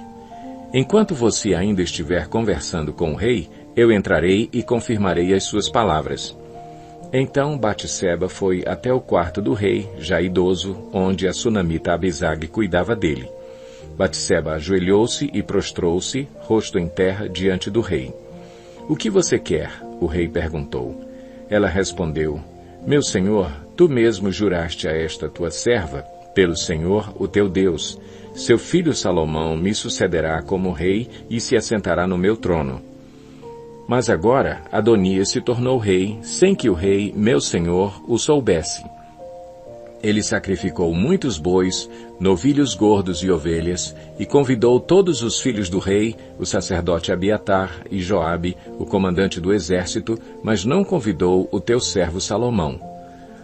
Enquanto você ainda estiver conversando com o rei, eu entrarei e confirmarei as suas palavras. Então Batseba foi até o quarto do rei, já idoso, onde a sunamita Abisag cuidava dele. Batseba ajoelhou-se e prostrou-se, rosto em terra, diante do rei. O que você quer? O rei perguntou. Ela respondeu: Meu senhor, tu mesmo juraste a esta tua serva, pelo Senhor, o teu Deus: Seu filho Salomão me sucederá como rei e se assentará no meu trono. Mas agora Adonias se tornou rei, sem que o rei, meu senhor, o soubesse. Ele sacrificou muitos bois, novilhos gordos e ovelhas, e convidou todos os filhos do rei, o sacerdote Abiatar e Joabe, o comandante do exército, mas não convidou o teu servo Salomão.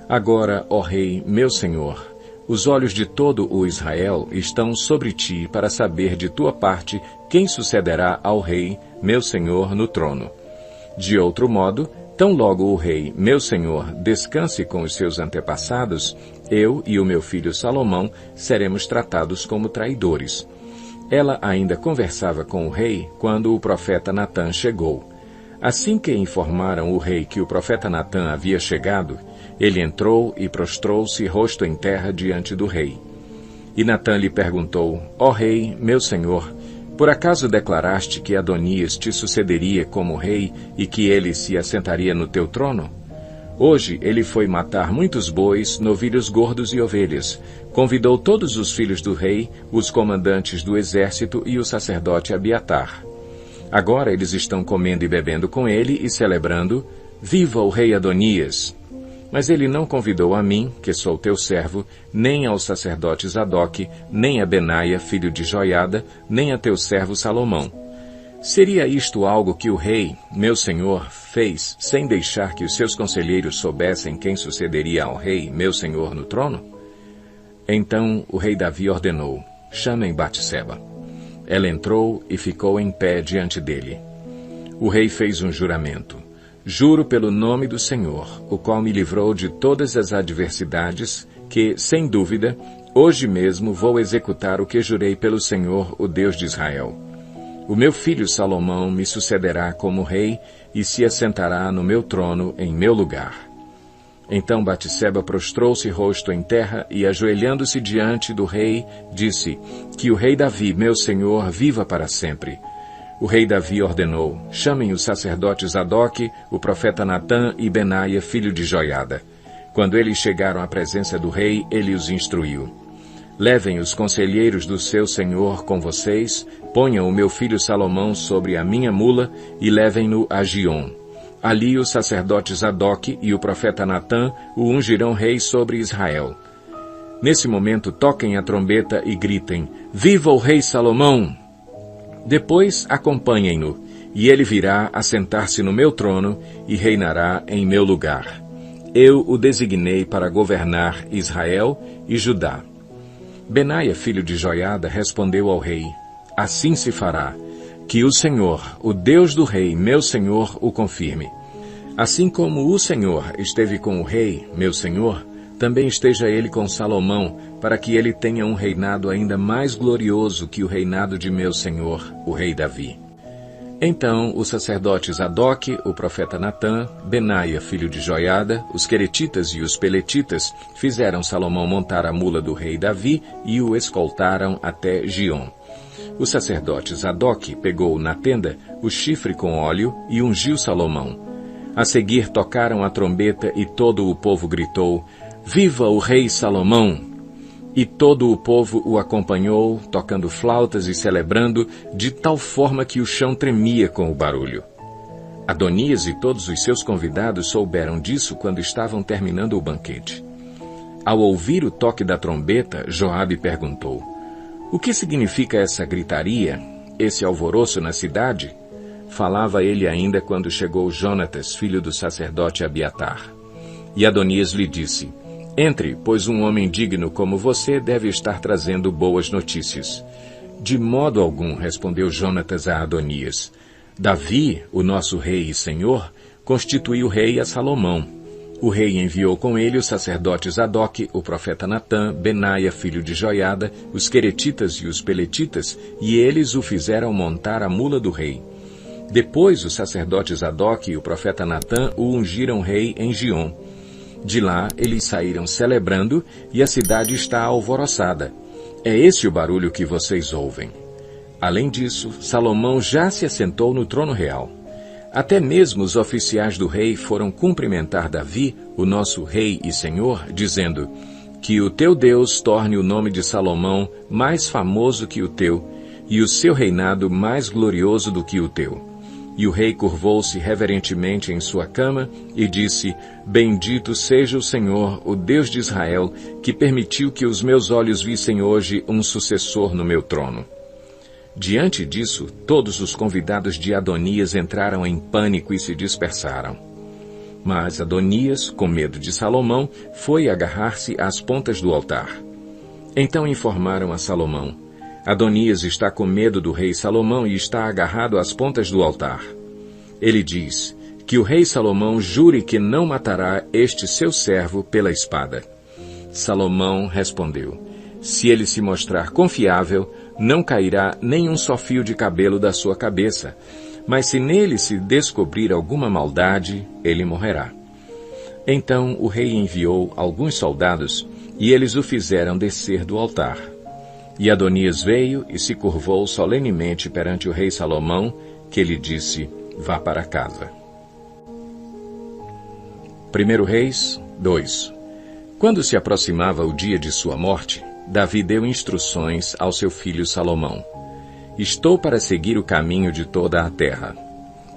Agora, ó rei, meu senhor, os olhos de todo o Israel estão sobre ti para saber de tua parte quem sucederá ao rei, meu senhor, no trono. De outro modo, tão logo o rei, meu senhor, descanse com os seus antepassados, eu e o meu filho Salomão seremos tratados como traidores. Ela ainda conversava com o rei quando o profeta Natã chegou. Assim que informaram o rei que o profeta Natã havia chegado, ele entrou e prostrou-se rosto em terra diante do rei. E Natã lhe perguntou: Ó rei, meu senhor, por acaso declaraste que Adonias te sucederia como rei e que ele se assentaria no teu trono? Hoje ele foi matar muitos bois, novilhos gordos e ovelhas. Convidou todos os filhos do rei, os comandantes do exército e o sacerdote Abiatar. Agora eles estão comendo e bebendo com ele e celebrando: Viva o rei Adonias! Mas ele não convidou a mim, que sou teu servo, nem ao sacerdote Zadok, nem a Benaia, filho de Joiada, nem a teu servo Salomão. Seria isto algo que o rei, meu senhor, fez sem deixar que os seus conselheiros soubessem quem sucederia ao rei, meu senhor, no trono? Então o rei Davi ordenou: Chamem Batseba. Ela entrou e ficou em pé diante dele. O rei fez um juramento: Juro pelo nome do Senhor, o qual me livrou de todas as adversidades, que, sem dúvida, hoje mesmo vou executar o que jurei pelo Senhor, o Deus de Israel. O meu filho Salomão me sucederá como rei e se assentará no meu trono em meu lugar. Então Batseba prostrou-se rosto em terra e, ajoelhando-se diante do rei, disse: Que o rei Davi, meu senhor, viva para sempre. O rei Davi ordenou: Chamem os sacerdotes Zadok, o profeta Natã e Benaia, filho de Joiada. Quando eles chegaram à presença do rei, ele os instruiu: Levem os conselheiros do seu senhor com vocês, ponham o meu filho Salomão sobre a minha mula e levem-no a Giom. Ali o sacerdote Zadok e o profeta Natã o ungirão rei sobre Israel. Nesse momento toquem a trombeta e gritem: Viva o rei Salomão! Depois acompanhem-no, e ele virá assentar-se no meu trono e reinará em meu lugar. Eu o designei para governar Israel e Judá. Benaia, filho de Joiada, respondeu ao rei: Assim se fará. Que o Senhor, o Deus do rei, meu senhor, o confirme. Assim como o Senhor esteve com o rei, meu senhor, também esteja ele com Salomão, para que ele tenha um reinado ainda mais glorioso que o reinado de meu senhor, o rei Davi. Então os sacerdotes Zadok, o profeta Natã, Benaia, filho de Joiada, os queretitas e os peletitas fizeram Salomão montar a mula do rei Davi e o escoltaram até Giom. O sacerdote Zadok pegou na tenda o chifre com óleo e ungiu Salomão. A seguir tocaram a trombeta e todo o povo gritou: Viva o rei Salomão! E todo o povo o acompanhou, tocando flautas e celebrando, de tal forma que o chão tremia com o barulho. Adonias e todos os seus convidados souberam disso quando estavam terminando o banquete. Ao ouvir o toque da trombeta, Joabe perguntou: "O que significa essa gritaria, esse alvoroço na cidade?" Falava ele ainda quando chegou Jonatas, filho do sacerdote Abiatar. E Adonias lhe disse: "Entre, pois um homem digno como você deve estar trazendo boas notícias." "De modo algum", respondeu Jonatas a Adonias. "Davi, o nosso rei e senhor, constituiu rei a Salomão. O rei enviou com ele os sacerdotes Zadoque, o profeta Natã, Benaia, filho de Joiada, os queretitas e os peletitas, e eles o fizeram montar a mula do rei. Depois os sacerdotes Zadoque e o profeta Natã o ungiram rei em Giom. De lá eles saíram celebrando, e a cidade está alvoroçada. É esse o barulho que vocês ouvem." Além disso, Salomão já se assentou no trono real. Até mesmo os oficiais do rei foram cumprimentar Davi, o nosso rei e senhor, dizendo: "Que o teu Deus torne o nome de Salomão mais famoso que o teu, e o seu reinado mais glorioso do que o teu." E o rei curvou-se reverentemente em sua cama e disse: "Bendito seja o Senhor, o Deus de Israel, que permitiu que os meus olhos vissem hoje um sucessor no meu trono." Diante disso, todos os convidados de Adonias entraram em pânico e se dispersaram. Mas Adonias, com medo de Salomão, foi agarrar-se às pontas do altar. Então informaram a Salomão: "Adonias está com medo do rei Salomão e está agarrado às pontas do altar. Ele diz: que o rei Salomão jure que não matará este seu servo pela espada." Salomão respondeu: "Se ele se mostrar confiável, não cairá nem um só fio de cabelo da sua cabeça, mas se nele se descobrir alguma maldade, ele morrerá." Então o rei enviou alguns soldados, e eles o fizeram descer do altar. E Adonias veio e se curvou solenemente perante o rei Salomão, que lhe disse: "Vá para casa." 1 Reis 2. Quando se aproximava o dia de sua morte, Davi deu instruções ao seu filho Salomão: "Estou para seguir o caminho de toda a terra.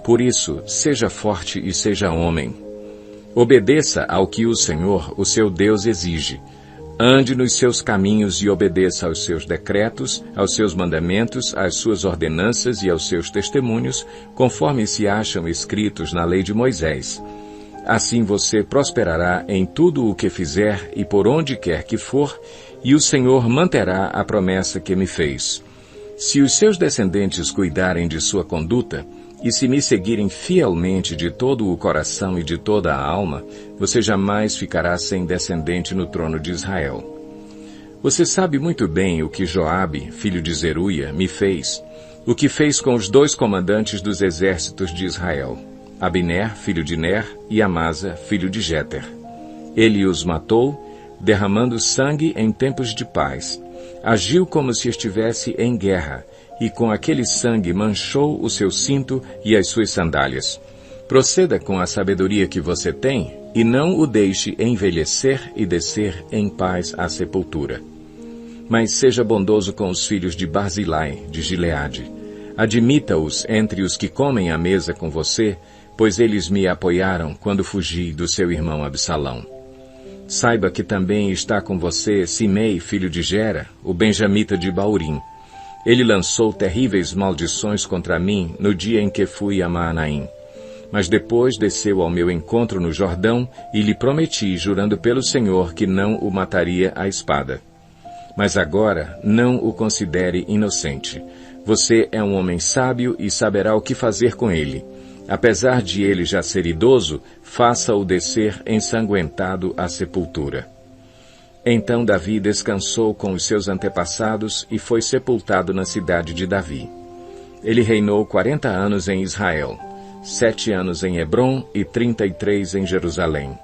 Por isso, seja forte e seja homem. Obedeça ao que o Senhor, o seu Deus, exige. Ande nos seus caminhos e obedeça aos seus decretos, aos seus mandamentos, às suas ordenanças e aos seus testemunhos, conforme se acham escritos na lei de Moisés. Assim você prosperará em tudo o que fizer e por onde quer que for, e o Senhor manterá a promessa que me fez. Se os seus descendentes cuidarem de sua conduta, e se me seguirem fielmente de todo o coração e de toda a alma, você jamais ficará sem descendente no trono de Israel. Você sabe muito bem o que Joabe, filho de Zeruia, me fez, o que fez com os 2 comandantes dos exércitos de Israel, Abner, filho de Ner, e Amasa, filho de Jeter. Ele os matou, derramando sangue em tempos de paz. Agiu como se estivesse em guerra, e com aquele sangue manchou o seu cinto e as suas sandálias. Proceda com a sabedoria que você tem, e não o deixe envelhecer e descer em paz à sepultura. Mas seja bondoso com os filhos de Barzilai, de Gileade. Admita-os entre os que comem à mesa com você, pois eles me apoiaram quando fugi do seu irmão Absalão. Saiba que também está com você Simei, filho de Gera, o benjamita de Baurim. Ele lançou terríveis maldições contra mim no dia em que fui a Maanaim. Mas depois desceu ao meu encontro no Jordão e lhe prometi, jurando pelo Senhor, que não o mataria à espada. Mas agora não o considere inocente. Você é um homem sábio e saberá o que fazer com ele. Apesar de ele já ser idoso, faça-o descer ensanguentado à sepultura. Então Davi descansou com os seus antepassados e foi sepultado na cidade de Davi. Ele reinou 40 anos em Israel, 7 anos em Hebrom e 33 em Jerusalém.